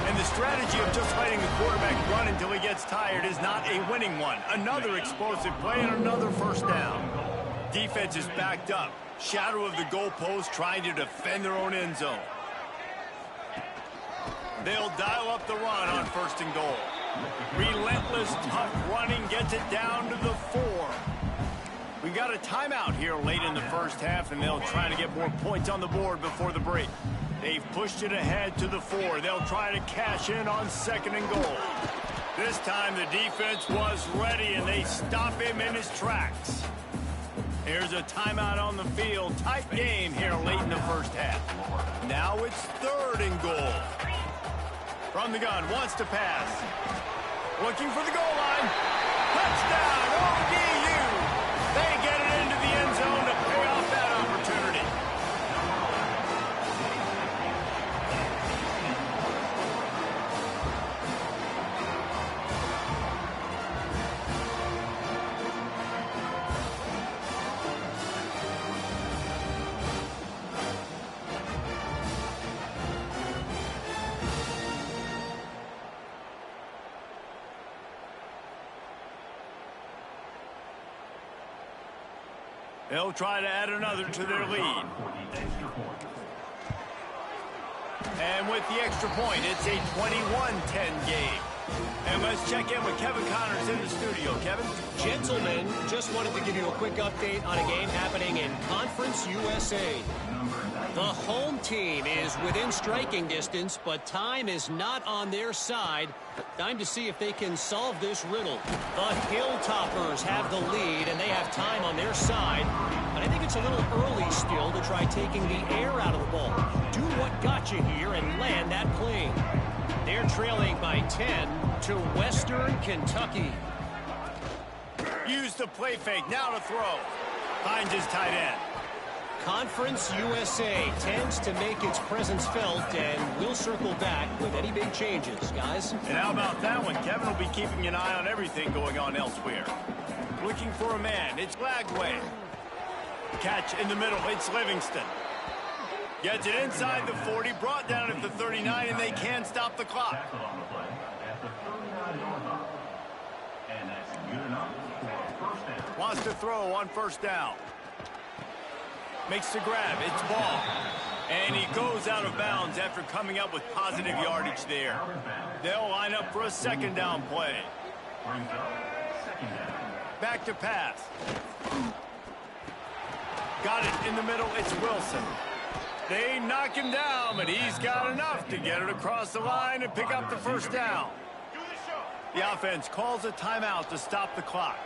And the strategy of just letting the quarterback run until he gets tired is not a winning one. Another explosive play and another 1st down. Defense is backed up. Shadow of the goalpost, trying to defend their own end zone. They'll dial up the run on 1st and goal. Relentless, tough running gets it down to the 4. We got a timeout here late in the first half, and they'll try to get more points on the board before the break. They've pushed it ahead to the 4. They'll try to cash in on 2nd and goal. This time the defense was ready, and they stop him in his tracks. Here's a timeout on the field. Tight game here late in the first half. Now it's 3rd and goal. From the gun, wants to pass. Looking for the goal line. Touchdown, ODU. They get it into the end zone to pay off that opportunity. They'll try to add another to their lead. And with the extra point, it's a 21-10 game. And let's check in with Kevin Connors in the studio. Kevin? Gentlemen, just wanted to give you a quick update on a game happening in Conference USA. The home team is within striking distance, but time is not on their side. Time to see if they can solve this riddle. The Hilltoppers have the lead, and they have time on their side. But I think it's a little early still to try taking the air out of the ball. Do what got you here and land that plane. They're trailing by 10 to Western Kentucky. Use the play fake, now to throw. Finds his tight end. Conference USA tends to make its presence felt, and we'll circle back with any big changes, guys. And how about that one? Kevin will be keeping an eye on everything going on elsewhere. Looking for a man, it's Lagway. Catch in the middle, it's Livingston. Gets it inside the 40, brought down at the 39, and they can't stop the clock. Wants to throw on 1st down. Makes the grab, it's ball. And he goes out of bounds after coming up with positive yardage there. They'll line up for a 2nd down play. Back to pass. Got it in the middle, it's Wilson. They knock him down, but he's got enough to get it across the line and pick up the 1st down. The offense calls a timeout to stop the clock.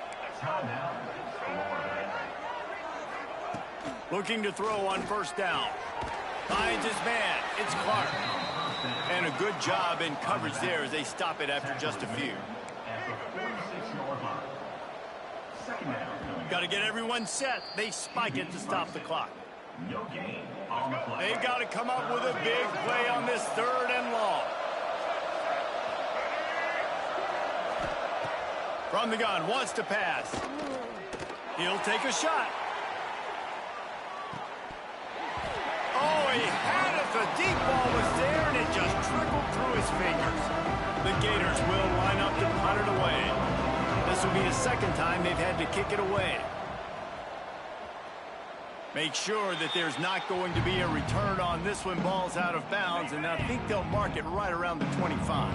Looking to throw on 1st down. Finds his man. It's Clark. And a good job in coverage there as they stop it after just a few. Got to get everyone set. They spike it to stop the clock. They've got to come up with a big play on this 3rd and long. From the gun, wants to pass. He'll take a shot. Oh, he had it. The deep ball was there, and it just trickled through his fingers. The Gators will line up to punt it away. This will be the 2nd time they've had to kick it away. Make sure that there's not going to be a return on this when ball's out of bounds, and I think they'll mark it right around the 25.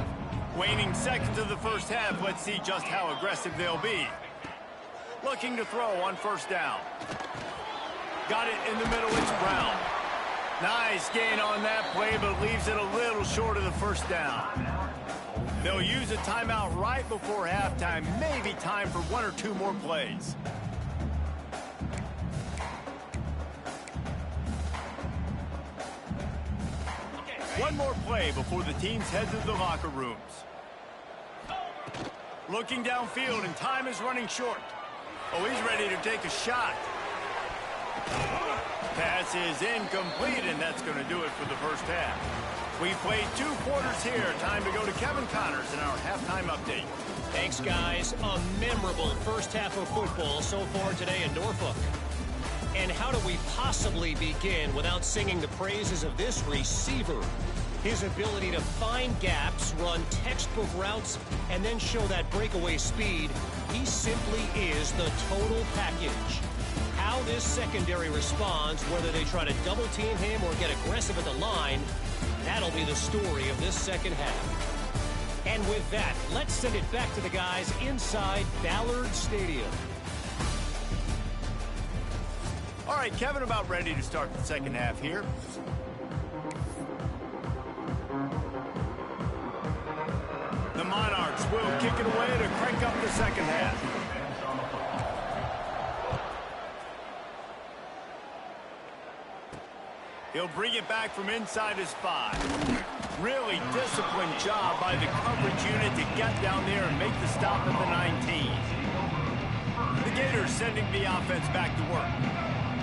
Waning seconds of the first half, let's see just how aggressive they'll be. Looking to throw on 1st down. Got it in the middle, it's Brown. Nice gain on that play, but leaves it a little short of the 1st down. They'll use a timeout right before halftime. Maybe time for 1 or 2 more plays. One more play before the teams head to the locker rooms. Looking downfield, and time is running short. Oh, he's ready to take a shot. Pass is incomplete, and that's going to do it for the first half. We played 2 quarters here. Time to go to Kevin Connors in our halftime update. Thanks, guys. A memorable first half of football so far today in Norfolk. And how do we possibly begin without singing the praises of this receiver? His ability to find gaps, run textbook routes, and then show that breakaway speed. He simply is the total package. How this secondary responds, whether they try to double team him or get aggressive at the line, That'll be the story of this second half. And with that, let's send it back to the guys inside Ballard Stadium. All right, Kevin, about ready to start the second half here. The Monarchs will kick it away to crank up the second half. He'll bring it back from inside his 5. Really disciplined job by the coverage unit to get down there and make the stop at the 19. The Gators sending the offense back to work.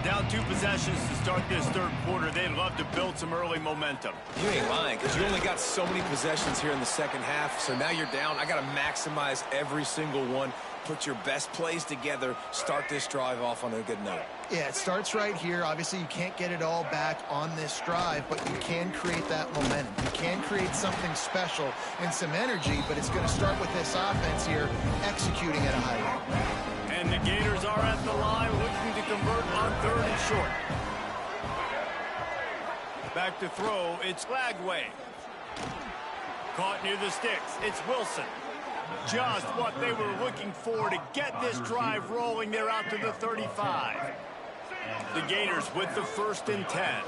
Down 2 possessions to start this third quarter. They'd love to build some early momentum. You ain't lying, because you only got so many possessions here in the second half, so now you're down. I got to maximize every single one. Put your best plays together. Start this drive off on a good note. Yeah, it starts right here. Obviously, you can't get it all back on this drive, but you can create that momentum. You can create something special and some energy, but it's going to start with this offense here executing at a high rate. And the Gators are at the line looking to convert on 3rd and short. Back to throw, it's Flagway. Caught near the sticks, it's Wilson. Just what they were looking for to get this drive rolling. They're out to the 35. The Gators with the 1st and 10.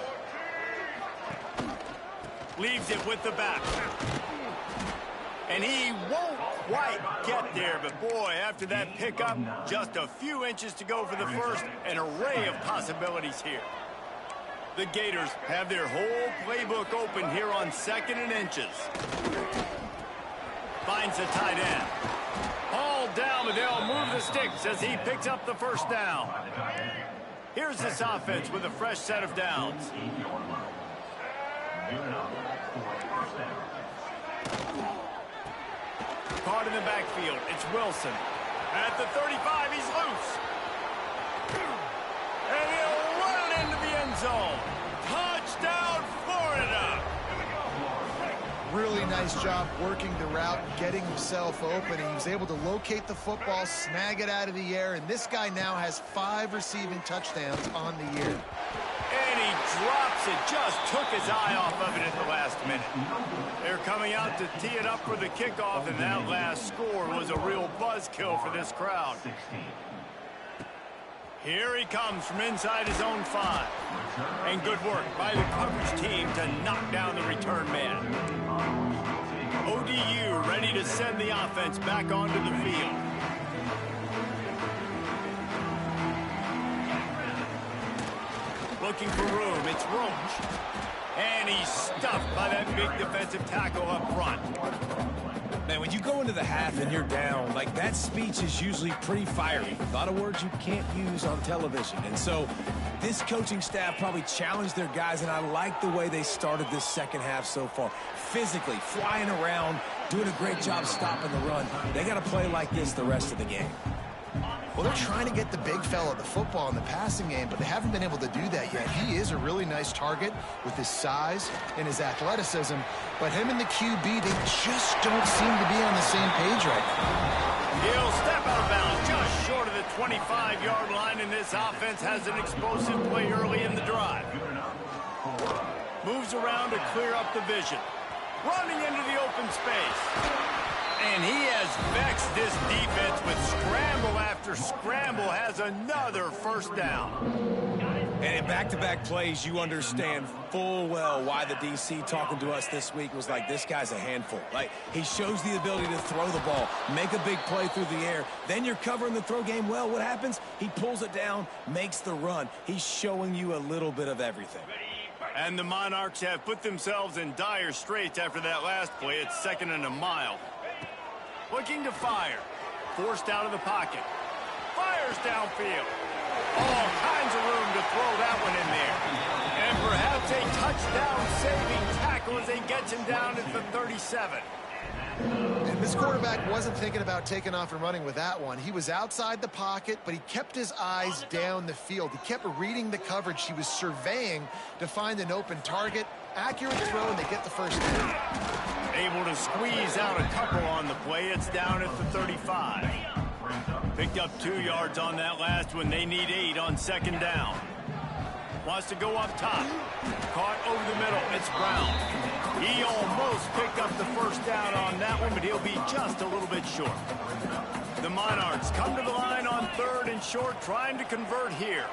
Leaves it with the back. And he won't quite get there, but boy, after that pickup, just a few inches to go for the first. An array of possibilities here. The Gators have their whole playbook open here on 2nd and inches. Finds the tight end. All down, but they'll move the sticks as he picks up the 1st down. Here's this offense with a fresh set of downs. Caught in the backfield, it's Wilson. At the 35, he's loose. And he'll run it into the end zone. Touchdown, Florida! Really nice job working the route, getting himself open. He was able to locate the football, snag it out of the air, and this guy now has 5 receiving touchdowns on the year. And he drops it, just took his eye off of it at the last minute. They're coming out to tee it up for the kickoff, and that last score was a real buzzkill for this crowd. Here he comes from inside his own 5. And good work by the coverage team to knock down the return man. ODU ready to send the offense back onto the field. Looking for room, it's Roach. And he's stuffed by that big defensive tackle up front. Man, when you go into the half and you're down, like, that speech is usually pretty fiery. A lot of words you can't use on television. And so this coaching staff probably challenged their guys, and I like the way they started this second half so far. Physically, flying around, doing a great job stopping the run. They got to play like this the rest of the game. Well, they're trying to get the big fella the football in the passing game, but they haven't been able to do that yet. He is a really nice target with his size and his athleticism, but him and the QB, they just don't seem to be on the same page right now. He'll step out of bounds just short of the 25-yard line, and this offense has an explosive play early in the drive. Moves around to clear up the vision. Running into the open space. And he has vexed this defense with scramble after scramble, has another 1st down. And in back-to-back plays, you understand full well why the DC talking to us this week was like, this guy's a handful. Like, he shows the ability to throw the ball, make a big play through the air. Then you're covering the throw game well. What happens? He pulls it down, makes the run. He's showing you a little bit of everything. And the Monarchs have put themselves in dire straits after that last play. It's 2nd and a mile. Looking to fire. Forced out of the pocket. Fires downfield. All kinds of room to throw that one in there. And perhaps a touchdown-saving tackle as they gets him down at the 37. And this quarterback wasn't thinking about taking off and running with that one. He was outside the pocket, but he kept his eyes down the field. He kept reading the coverage. He was surveying to find an open target. Accurate throw, and they get the 1st down. Able to squeeze out a couple on the play. It's down at the 35. Picked up 2 yards on that last one. They need 8 on 2nd down. Wants to go up top. Caught over the middle. It's Brown. He almost picked up the first down on that one, but he'll be just a little bit short. The Monarchs come to the line on 3rd and short, trying to convert here.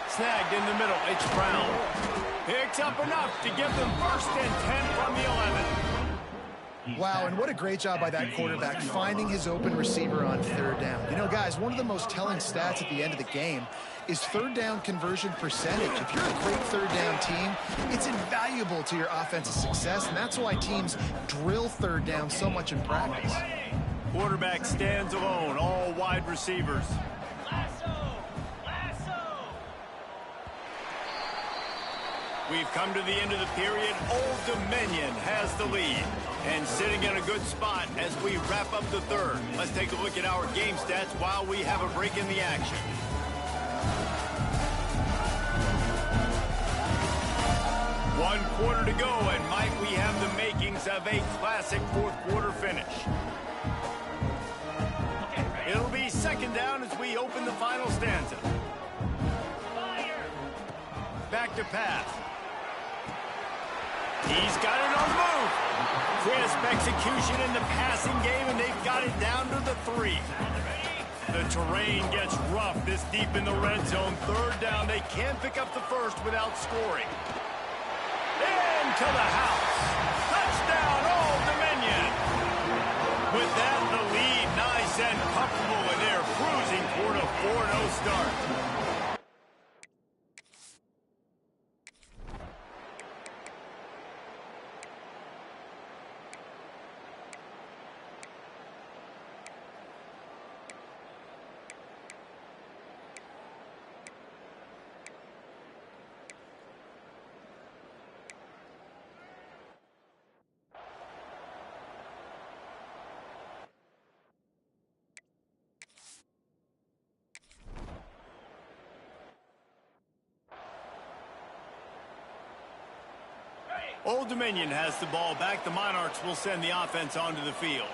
Snagged in the middle. It's Brown. Picks up enough to give them 1st and 10 from the 11. Wow, and what a great job by that quarterback finding his open receiver on 3rd down. You know, guys, one of the most telling stats at the end of the game is 3rd down conversion percentage. If you're a great 3rd down team, it's invaluable to your offensive success, and that's why teams drill 3rd down so much in practice. Quarterback stands alone, all wide receivers. We've come to the end of the period. Old Dominion has the lead and sitting in a good spot as we wrap up the 3rd. Let's take a look at our game stats while we have a break in the action. One quarter to go, and Mike, we have the makings of a classic 4th quarter finish. It'll be 2nd down as we open the final stanza. Back to pass. He's got it on the move. Crisp execution in the passing game, and they've got it down to the 3. The terrain gets rough this deep in the red zone. 3rd down, they can't pick up the first without scoring. Into the house. Touchdown, Old Dominion. With that, the lead nice and comfortable, and they're cruising toward a 4-0 start. Old Dominion has the ball back. The Monarchs will send the offense onto the field.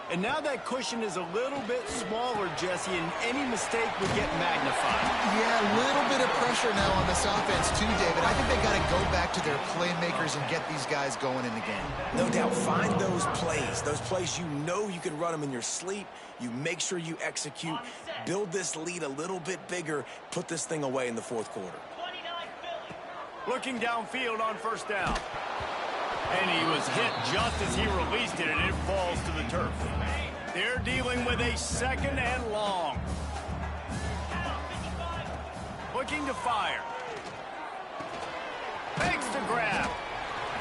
And now that cushion is a little bit smaller, Jesse, and any mistake would get magnified. Yeah, a little bit of pressure now on this offense too, David. I think they got to go back to their playmakers and get these guys going in the game. No doubt. Find those plays you know you can run them in your sleep. You make sure you execute. Build this lead a little bit bigger. Put this thing away in the 4th quarter. Looking downfield on 1st down. And he was hit just as he released it, and it falls to the turf. They're dealing with a 2nd and long. Looking to fire. Makes the grab.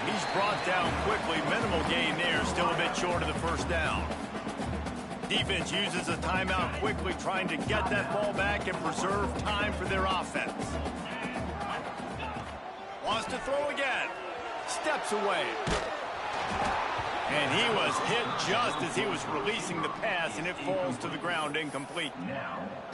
He's brought down quickly. Minimal gain there. Still a bit short of the 1st down. Defense uses a timeout quickly, trying to get that ball back and preserve time for their offense. Wants to throw again. Steps away. And he was hit just as he was releasing the pass, and it falls to the ground incomplete.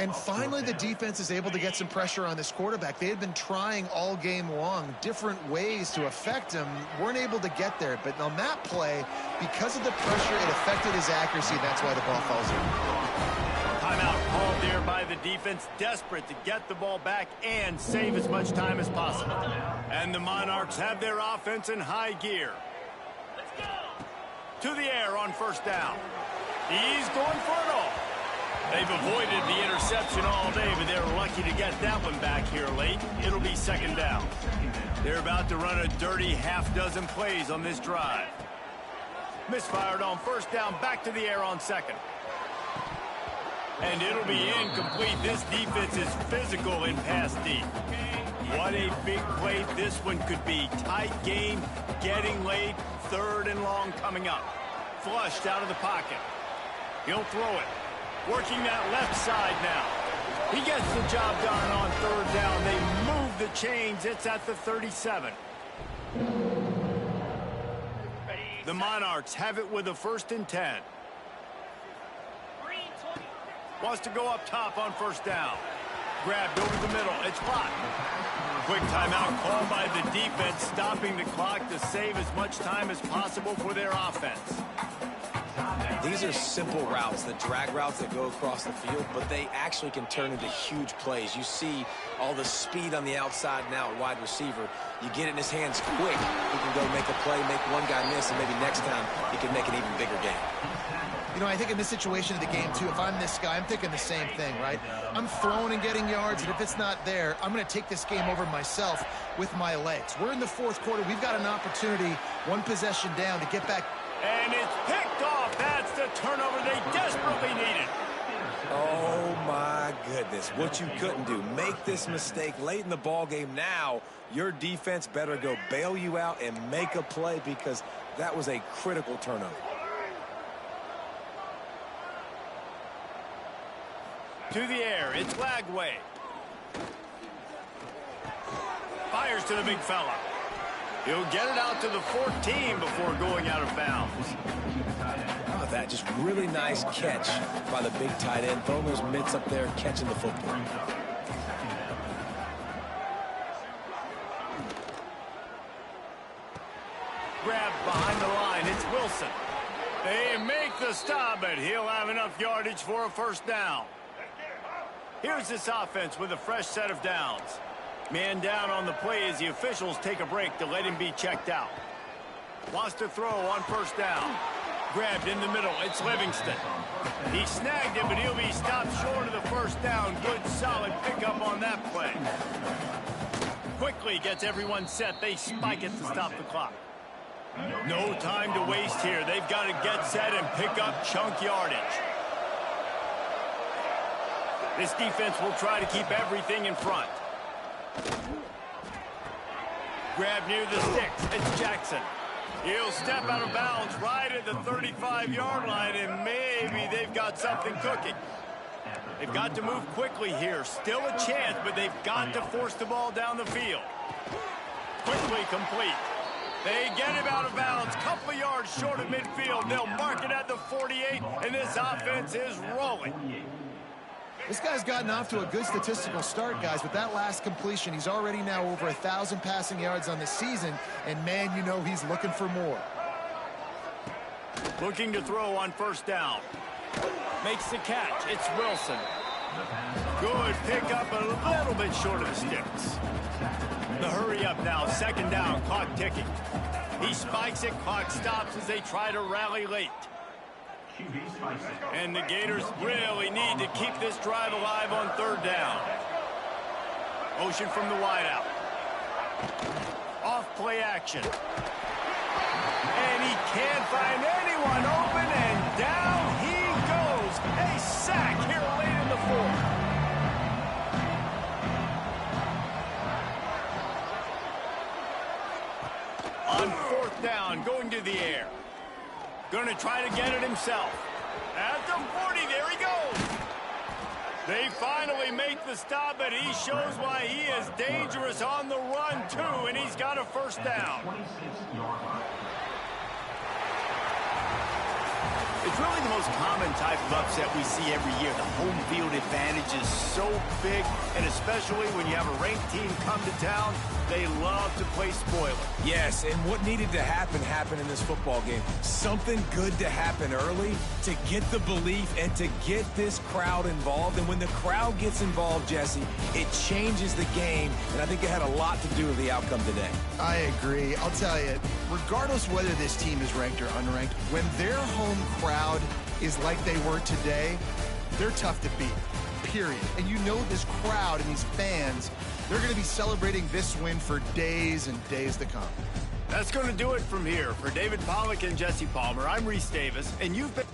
And finally, the defense is able to get some pressure on this quarterback. They had been trying all game long different ways to affect him. Weren't able to get there. But on that play, because of the pressure, it affected his accuracy. That's why the ball falls in. Timeout called there by the defense, desperate to get the ball back and save as much time as possible. And the Monarchs have their offense in high gear. Let's go. To the air on 1st down. He's going for it all. They've avoided the interception all day, but they're lucky to get that one back here late. It'll be 2nd down. They're about to run a dirty half-dozen plays on this drive. Misfired on 1st down, back to the air on 2nd. And it'll be incomplete. This defense is physical in pass deep. What a big play this one could be. Tight game, getting late, 3rd and long coming up. Flushed out of the pocket. He'll throw it. Working that left side now. He gets the job done on 3rd down. They move the chains. It's at the 37. The Monarchs have it with a 1st and 10. Wants to go up top on 1st down. Grabbed over the middle. It's blocked. Quick timeout called by the defense, stopping the clock to save as much time as possible for their offense. These are simple routes, the drag routes that go across the field, but they actually can turn into huge plays. You see all the speed on the outside now at wide receiver. You get it in his hands quick. He can go make a play, make one guy miss, and maybe next time he can make an even bigger game. You know, I think in this situation of the game, too, if I'm this guy, I'm thinking the same thing, right? I'm throwing and getting yards, and if it's not there, I'm going to take this game over myself with my legs. We're in the fourth quarter. We've got an opportunity, one possession down, to get back. And it's picked off. That's the turnover they desperately needed. Oh, my goodness. What you couldn't do. Make this mistake late in the ball game. Now, your defense better go bail you out and make a play because that was a critical turnover. To the air, it's Lagway. Fires to the big fella. He'll get it out to the 14 before going out of bounds. How about that? Just really nice catch by the big tight end. Throwing those mitts up there, catching the football. Grabbed behind the line, it's Wilson. They make the stop, but he'll have enough yardage for a first down. Here's this offense with a fresh set of downs. Man down on the play as the officials take a break to let him be checked out. Wants to throw on first down. Grabbed in the middle, it's Livingston. He snagged it, but he'll be stopped short of the first down. Good, solid pickup on that play. Quickly gets everyone set. They spike it to stop the clock. No time to waste here. They've got to get set and pick up chunk yardage. This defense will try to keep everything in front. Grab near the sticks. It's Jackson. He'll step out of bounds right at the 35-yard line, and maybe they've got something cooking. They've got to move quickly here. Still a chance, but they've got to force the ball down the field. Quickly complete. They get him out of bounds. Couple of yards short of midfield. They'll mark it at the 48, and this offense is rolling. This guy's gotten off to a good statistical start, guys, but that last completion, he's already now over 1,000 passing yards on the season, and man, you know he's looking for more. Looking to throw on first down. Makes the catch. It's Wilson. Good pickup, a little bit short of the sticks. The hurry up now, second down, clock ticking. He spikes it, clock stops as they try to rally late. And the Gators really need to keep this drive alive on third down. Motion from the wideout. Off play action. And he can't find anyone open, and down he goes. A sack here late in the fourth. On fourth down, going to the air. Going to try to get it himself. At the 40, there he goes. They finally make the stop, but he shows why he is dangerous on the run, too, and he's got a first down. It's really the most common type of upset we see every year. The home field advantage is so big, and especially when you have a ranked team come to town, they love to play spoiler. Yes, and what needed to happen happened in this football game. Something good to happen early to get the belief and to get this crowd involved. And when the crowd gets involved, Jesse, it changes the game, and I think it had a lot to do with the outcome today. I agree. I'll tell you, regardless whether this team is ranked or unranked, when their home crowd is like they were today, they're tough to beat, period. And you know this crowd and these fans, they're going to be celebrating this win for days and days to come. That's going to do it from here. For David Pollack and Jesse Palmer, I'm Reese Davis, and you've been...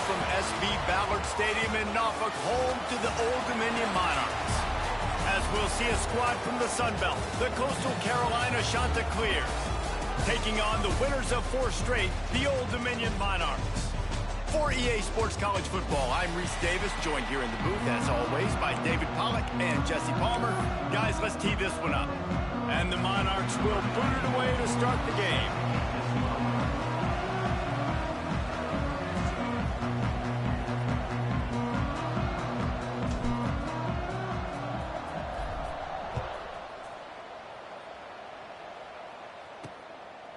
from SV Ballard Stadium in Norfolk, home to the Old Dominion Monarchs. As we'll see a squad from the Sun Belt, the Coastal Carolina Chanticleers, taking on the winners of 4 straight, the Old Dominion Monarchs. For EA Sports College Football, I'm Reese Davis, joined here in the booth, as always, by David Pollack and Jesse Palmer. Guys, let's tee this one up. And the Monarchs will boot it away to start the game.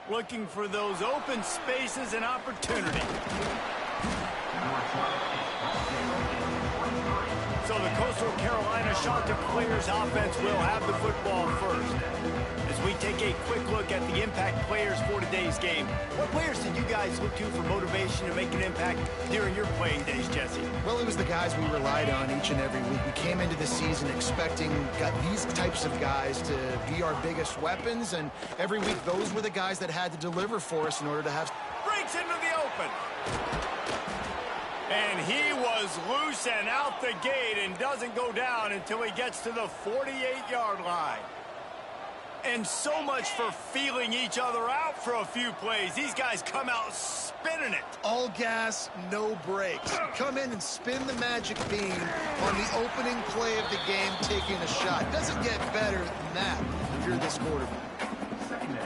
Looking for those open spaces and opportunity. So the Coastal Carolina Chanticleers offense will have the football first. As we take a quick look at the impact players for today's game, what players did you guys look to for motivation to make an impact during your playing days, Jesse? Well, it was the guys we relied on each and every week. We came into the season expecting these types of guys to be our biggest weapons, and every week those were the guys that had to deliver for us in order to have... Breaks into the open. And he was loose and out the gate and doesn't go down until he gets to the 48-yard line. And so much for feeling each other out for a few plays. These guys come out spinning it. All gas, no brakes. Come in and spin the magic bean on the opening play of the game, taking a shot. Doesn't get better than that if you're this quarterback.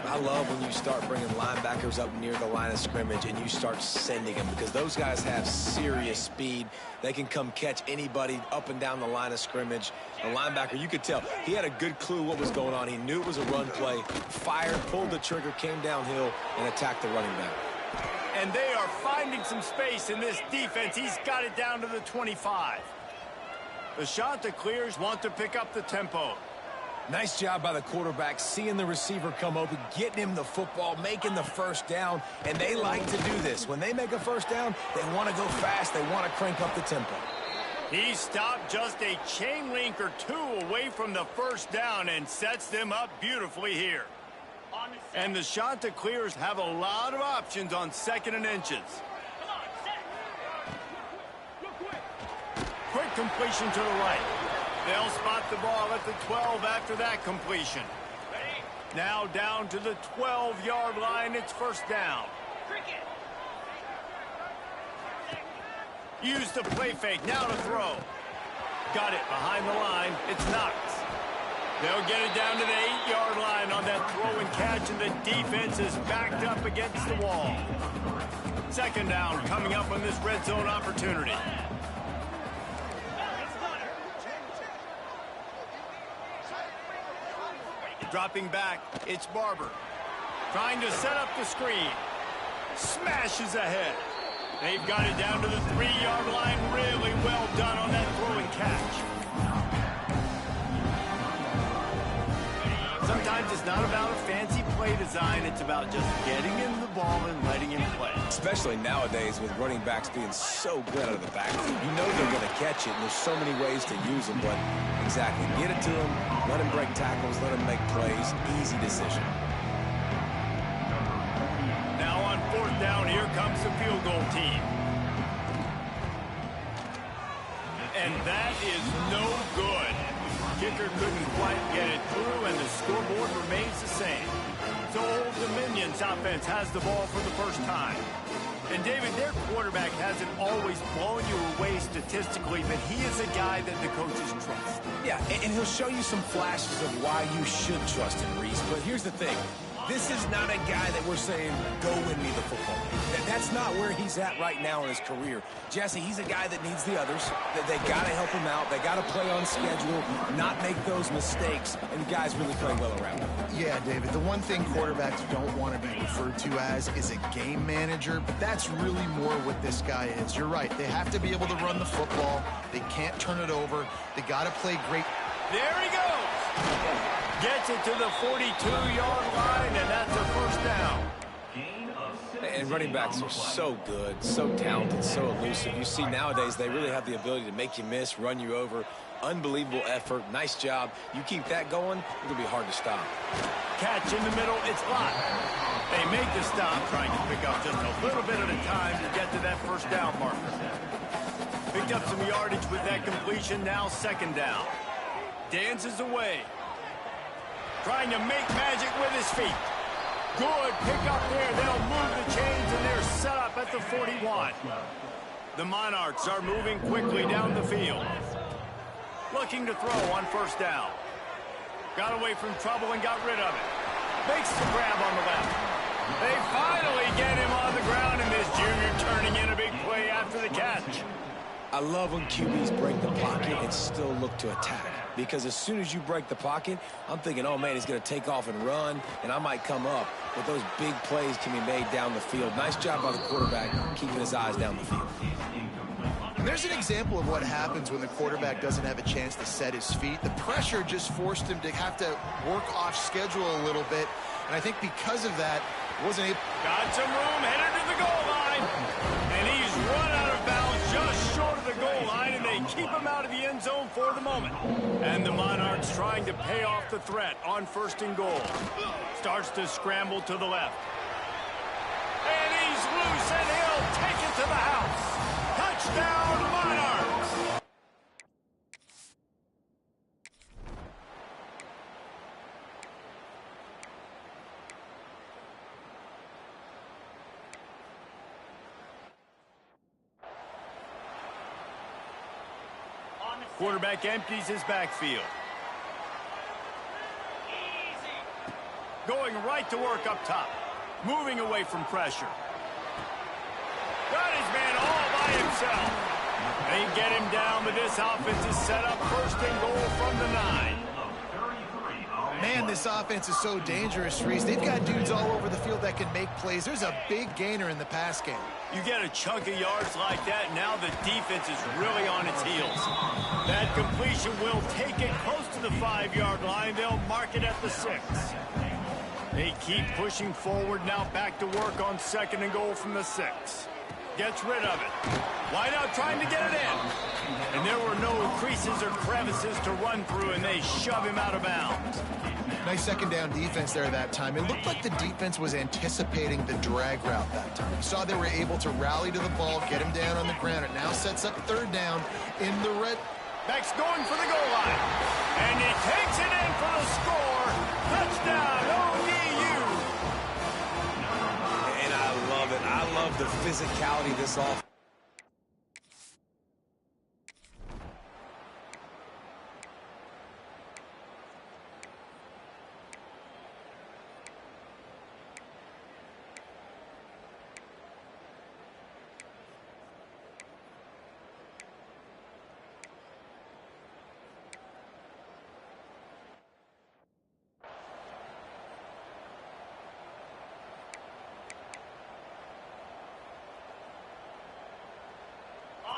I love when you start bringing linebackers up near the line of scrimmage and you start sending them, because those guys have serious speed. They can come catch anybody up and down the line of scrimmage. The linebacker, you could tell, he had a good clue what was going on. He knew it was a run play, fired, pulled the trigger, came downhill, and attacked the running back. And they are finding some space in this defense. He's got it down to the 25. The Chanticleers want to pick up the tempo. Nice job by the quarterback, seeing the receiver come open, getting him the football, making the first down, and they like to do this. When they make a first down, they want to go fast, they want to crank up the tempo. He stopped just a chain link or 2 away from the first down and sets them up beautifully here. And the Chanticleers have a lot of options on 2nd and inches. Quick completion to the right. They'll spot the ball at the 12 after that completion. Now down to the 12-yard line. It's first down. Use the play fake. Now to throw. Got it behind the line. It's Knox. They'll get it down to the 8-yard line on that throw and catch, and the defense is backed up against the wall. 2nd down coming up on this red zone opportunity. Dropping back, it's Barber. Trying to set up the screen. Smashes ahead. They've got it down to the 3-yard line. Really well done on that throw and catch. Sometimes it's not about a fancy play design. It's about just getting him the ball and letting him play. Especially nowadays with running backs being so good out of the backfield. You know they're going to catch it, and there's so many ways to use them, but exactly. Get it to him, let him break tackles, let him make plays. Easy decision. Now on 4th down, here comes the field goal team. And that is no good. Kicker couldn't quite get it through, and the scoreboard remains the same. So Old Dominion's offense has the ball for the first time. And, David, their quarterback hasn't always blown you away statistically, but he is a guy that the coaches trust. Yeah, and he'll show you some flashes of why you should trust him, Reese. But here's the thing. This is not a guy that we're saying, go win me the football game. That's not where he's at right now in his career. Jesse, he's a guy that needs the others. They got to help him out. They got to play on schedule, not make those mistakes, and guys really playing well around him. Yeah, David, the one thing quarterbacks don't want to be referred to as is a game manager, but that's really more what this guy is. You're right. They have to be able to run the football. They can't turn it over. They got to play great. There he goes. Gets it to the 42-yard line, and that's a first down. And running backs are so good, so talented, so elusive. You see nowadays they really have the ability to make you miss, run you over. Unbelievable effort. Nice job. You keep that going, it'll be hard to stop. Catch in the middle. It's blocked. They make the stop, trying to pick up just a little bit at a time to get to that first down marker. Picked up some yardage with that completion. Now second down. Dances away. Trying to make magic with his feet. Good pick up there. They'll move the chains, and they're set up at the 41. The Monarchs are moving quickly down the field. Looking to throw on first down. Got away from trouble and got rid of it. Makes the grab on the left. They finally get him on the ground, and this junior turning in a big play after the catch. I love when QBs break the pocket and still look to attack. Because as soon as you break the pocket, I'm thinking, oh, man, he's going to take off and run, and I might come up. But those big plays can be made down the field. Nice job by the quarterback keeping his eyes down the field. And there's an example of what happens when the quarterback doesn't have a chance to set his feet. The pressure just forced him to have to work off schedule a little bit. And I think because of that, wasn't able. Got some room, headed to the goal line. And he's run out of bounds just short of the goal line, and they keep him out of the end zone for the moment. And the Monarchs trying to pay off the threat on first and goal. Starts to scramble to the left. And he's loose, and he'll take it to the house. Touchdown, Monarchs! Quarterback empties his backfield. Going right to work up top. Moving away from pressure. Got his man all by himself. They get him down, but this offense is set up first and goal from the 9. Man, this offense is so dangerous, Reese. They've got dudes all over the field that can make plays. There's a big gainer in the pass game. You get a chunk of yards like that, now the defense is really on its heels. That completion will take it close to the 5-yard line. They'll mark it at the 6. They keep pushing forward, now back to work on second and goal from the 6. Gets rid of it. Wide out trying to get it in. And there were no creases or crevices to run through, and they shove him out of bounds. Nice second down defense there that time. It looked like the defense was anticipating the drag route that time. You saw they were able to rally to the ball, get him down on the ground. It now sets up third down in the red. Beck's going for the goal line. And he takes it in for the score. Touchdown, ODU. And I love it. I love the physicality of this offense.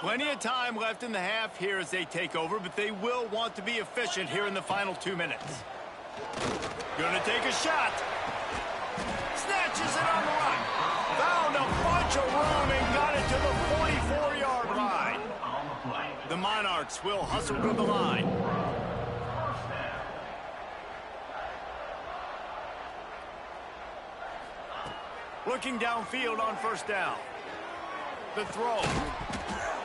Plenty of time left in the half here as they take over, but they will want to be efficient here in the final 2 minutes. Gonna take a shot. Snatches it on the run. Found a bunch of room and got it to the 44-yard line. The Monarchs will hustle to the line. Looking downfield on first down. The throw.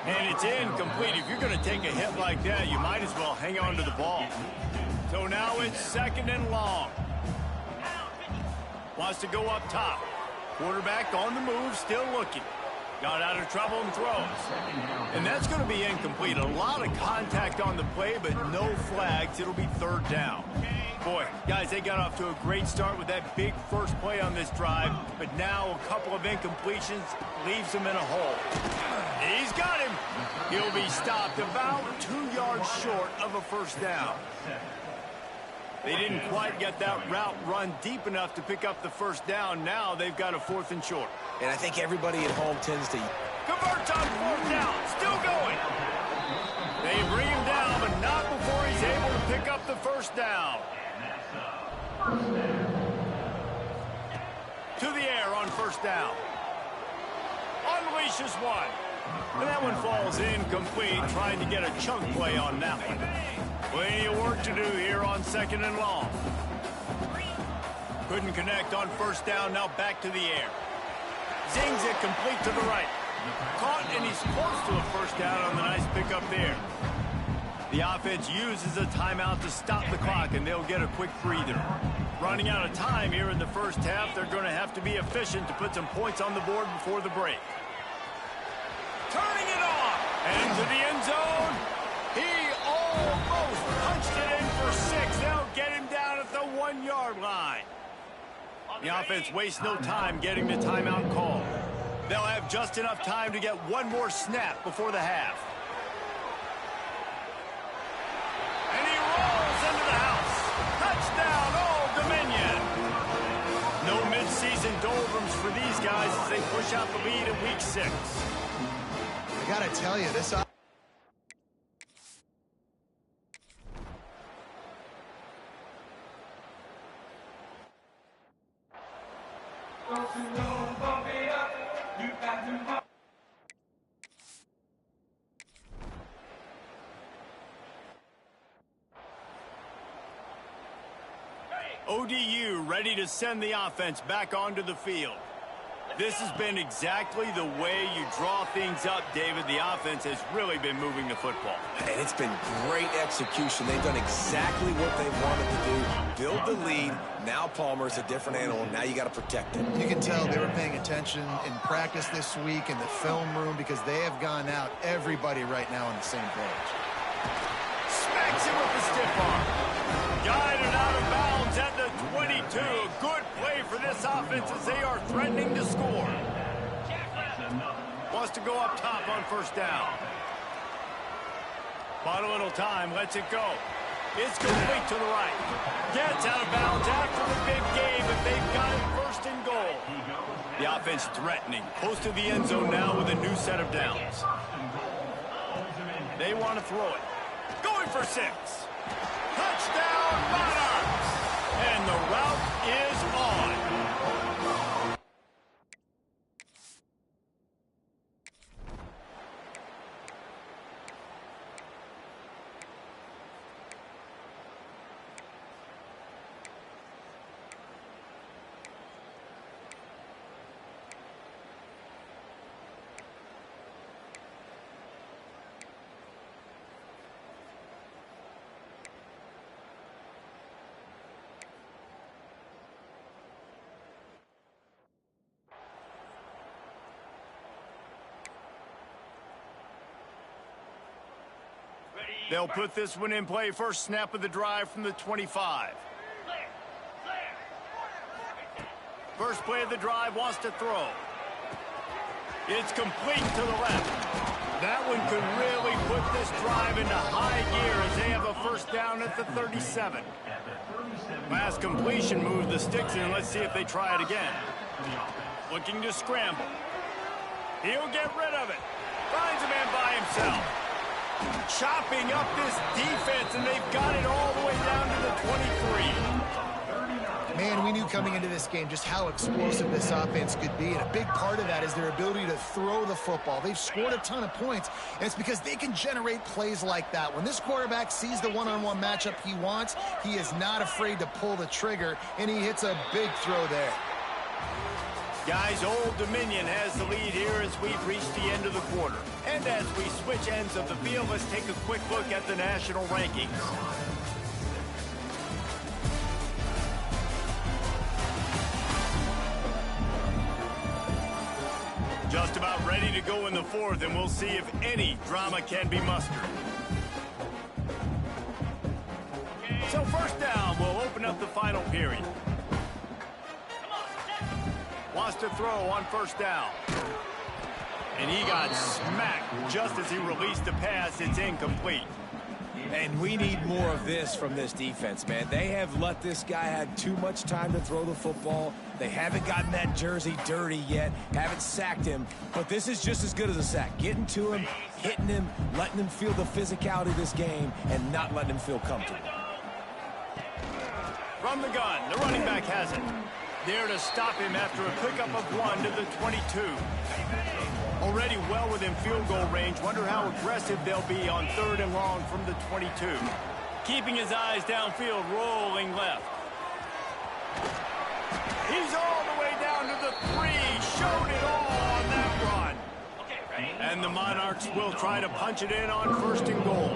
And it's incomplete. If you're going to take a hit like that, you might as well hang on to the ball. So now it's second and long. Wants to go up top. Quarterback on the move, still looking. Got out of trouble and throws. And that's going to be incomplete. A lot of contact on the play, but no flags. It'll be third down. Boy, guys, they got off to a great start with that big first play on this drive, but now a couple of incompletions leaves them in a hole. He's got him. He'll be stopped about 2 yards short of a first down. They didn't quite get that route run deep enough to pick up the first down. Now they've got a 4th and short. And I think everybody at home tends to... Converts on 4th down. Still going. They bring him down, but not before he's able to pick up the first down. To the air on first down. Unleashes one. And that one falls incomplete, trying to get a chunk play on that one. Plenty of work to do here on 2nd and long. Couldn't connect on 1st down, now back to the air. Zings it complete to the right. Caught, and he's close to a 1st down on the nice pickup there. The offense uses a timeout to stop the clock, and they'll get a quick breather. Running out of time here in the 1st half, they're going to have to be efficient to put some points on the board before the break. Turning it on, and to the end zone. He almost punched it in for 6. They'll get him down at the 1-yard line. The offense wastes no time getting the timeout call. They'll have just enough time to get one more snap before the half. And he rolls into the house. Touchdown, Old Dominion. No midseason doldrums for these guys as they push out the lead in week 6. I got to tell you, this ODU ready to send the offense back onto the field. This has been exactly the way you draw things up, David. The offense has really been moving the football. And it's been great execution. They've done exactly what they wanted to do. Build the lead. Now Palmer's a different animal. Now you got to protect him. You can tell they were paying attention in practice this week in the film room because they have gone out, everybody right now on the same page. Smacks him with the stiff arm. Guided out of bounds at the 22. Good play for this offense as they are threatening to score. Wants to go up top on 1st down. Bought a little time, lets it go. It's complete to the right. Gets out of bounds after the big game, but they've got it 1st and goal. The offense threatening, close to the end zone now with a new set of downs. They want to throw it. Going for 6. Touchdown, Monarchs! And the route is on. They'll put this one in play. 1st snap of the drive from the 25. First play of the drive, wants to throw. It's complete to the left. That one could really put this drive into high gear as they have a 1st down at the 37. Last completion moved the sticks in. Let's see if they try it again. Looking to scramble. He'll get rid of it. Finds a man by himself. Chopping up this defense, and they've got it all the way down to the 23. Man, we knew coming into this game just how explosive this offense could be, and a big part of that is their ability to throw the football. They've scored a ton of points, and it's because they can generate plays like that. When this quarterback sees the one-on-one matchup he wants, he is not afraid to pull the trigger, and he hits a big throw there. Guys, Old Dominion has the lead here as we've reached the end of the quarter. And as we switch ends of the field, let's take a quick look at the national rankings. Just about ready to go in the 4th, and we'll see if any drama can be mustered. So 1st down will open up the final period. Wants to throw on 1st down. And he got smacked just as he released the pass. It's incomplete. And we need more of this from this defense, man. They have let this guy have too much time to throw the football. They haven't gotten that jersey dirty yet, haven't sacked him. But this is just as good as a sack. Getting to him, hitting him, letting him feel the physicality of this game, and not letting him feel comfortable. From the gun, the running back has it. There to stop him after a pickup of 1 to the 22. Already well within field goal range. Wonder how aggressive they'll be on 3rd and long from the 22. Keeping his eyes downfield, rolling left. He's all the way down to the 3. Showed it all on that run. And the Monarchs will try to punch it in on 1st and goal.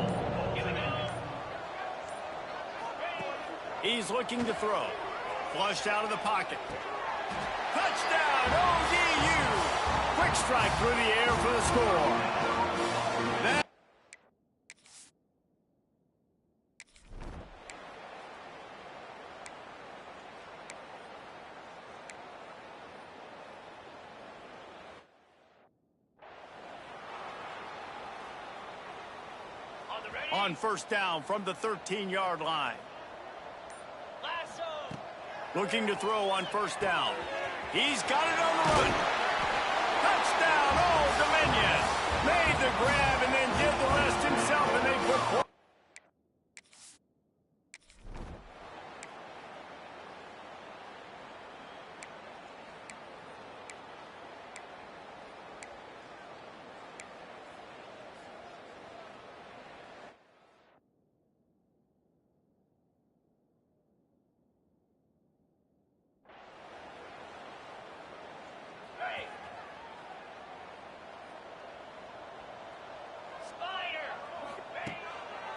He's looking to throw. Flushed out of the pocket. Touchdown, ODU! Quick strike through the air for the score. On 1st down from the 13-yard line. Looking to throw on 1st down. He's got it on the run. Touchdown, Old Dominion. Made the grab and then did the rest himself, and they put...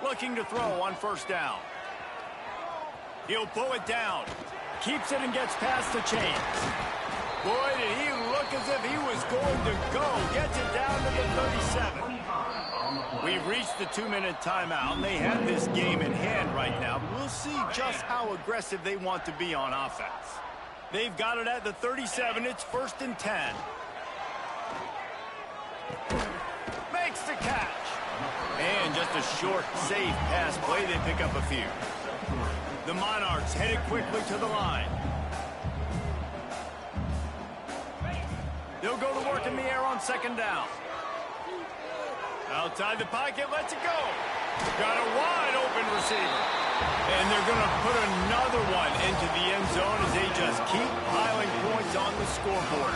Looking to throw on 1st down. He'll pull it down. Keeps it and gets past the chains. Boy, did he look as if he was going to go. Gets it down to the 37. We've reached the 2-minute timeout, and they have this game in hand right now. We'll see just how aggressive they want to be on offense. They've got it at the 37. It's 1st and 10. Makes the catch. And just a short, safe pass play. They pick up a few. The Monarchs headed quickly to the line. They'll go to work in the air on 2nd down. Outside the pocket, lets it go. Got a wide open receiver. And they're going to put another one into the end zone as they just keep piling points on the scoreboard.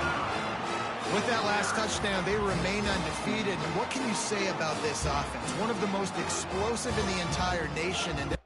With that last touchdown, they remain undefeated. And what can you say about this offense? One of the most explosive in the entire nation. And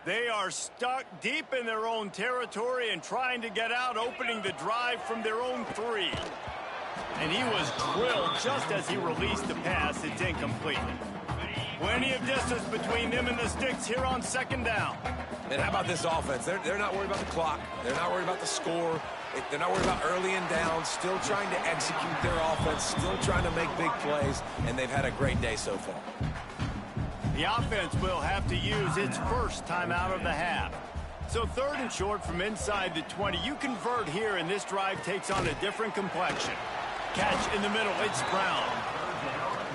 they are stuck deep in their own territory and trying to get out, opening the drive from their own 3. And he was drilled just as he released the pass. It's incomplete. Plenty of distance between them and the sticks here on 2nd down. And how about this offense? They're not worried about the clock. They're not worried about the score. They're not worried about early and down. Still trying to execute their offense. Still trying to make big plays. And they've had a great day so far. The offense will have to use its first timeout of the half. So 3rd and short from inside the 20. You convert here, and this drive takes on a different complexion. Catch in the middle. It's Brown.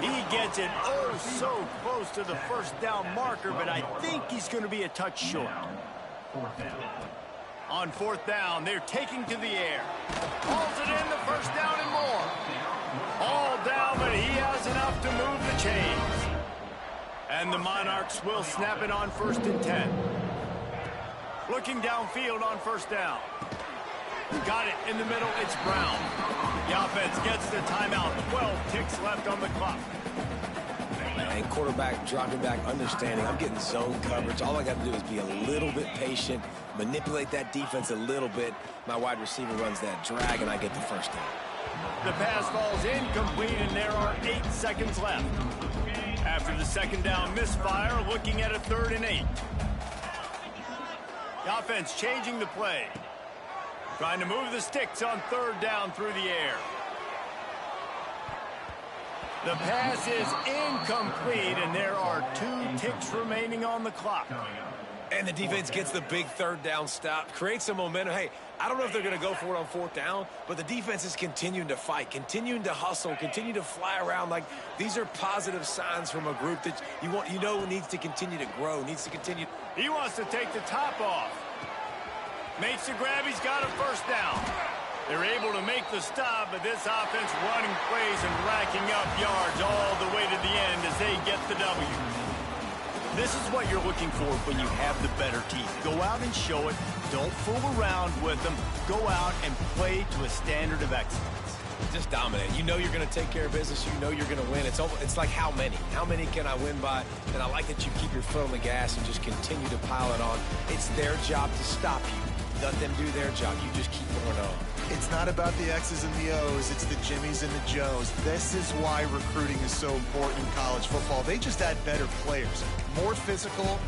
He gets it oh so close to the 1st down marker, but I think he's going to be a touch short. On 4th down, they're taking to the air. Hauls it in, the 1st down and more. All down, but he has enough to move the chains. And the Monarchs will snap it on 1st and 10. Looking downfield on 1st down. Got it in the middle. It's Brown. The offense gets the timeout. 12 ticks left on the clock. And quarterback dropping back, understanding I'm getting zone coverage. All I got to do is be a little bit patient, manipulate that defense a little bit. My wide receiver runs that drag, and I get the 1st down. The pass falls incomplete, and there are 8 seconds left. After the 2nd down misfire, looking at a 3rd and 8. The offense changing the play. Trying to move the sticks on 3rd down through the air. The pass is incomplete, and there are 2 ticks remaining on the clock. And the defense gets the big third down stop, creates some momentum. Hey, I don't know if they're going to go for it on fourth down, but the defense is continuing to fight, continuing to hustle, continue to fly around. Like, these are positive signs from a group that you know needs to continue to grow, needs to continue. He wants to take the top off. Makes the grab. He's got a first down. They're able to make the stop, but this offense running plays and racking up yards all the way to the end as they get the W. This is what you're looking for when you have the better team. Go out and show it. Don't fool around with them. Go out and play to a standard of excellence. Just dominate. You know you're going to take care of business. You know you're going to win. It's like how many? How many can I win by? And I like that you keep your foot on the gas and just continue to pile it on. It's their job to stop you. Let them do their job. You just keep going on. It's not about the X's and the O's. It's the Jimmies and the Joes. This is why recruiting is so important in college football. They just add better players, more physical,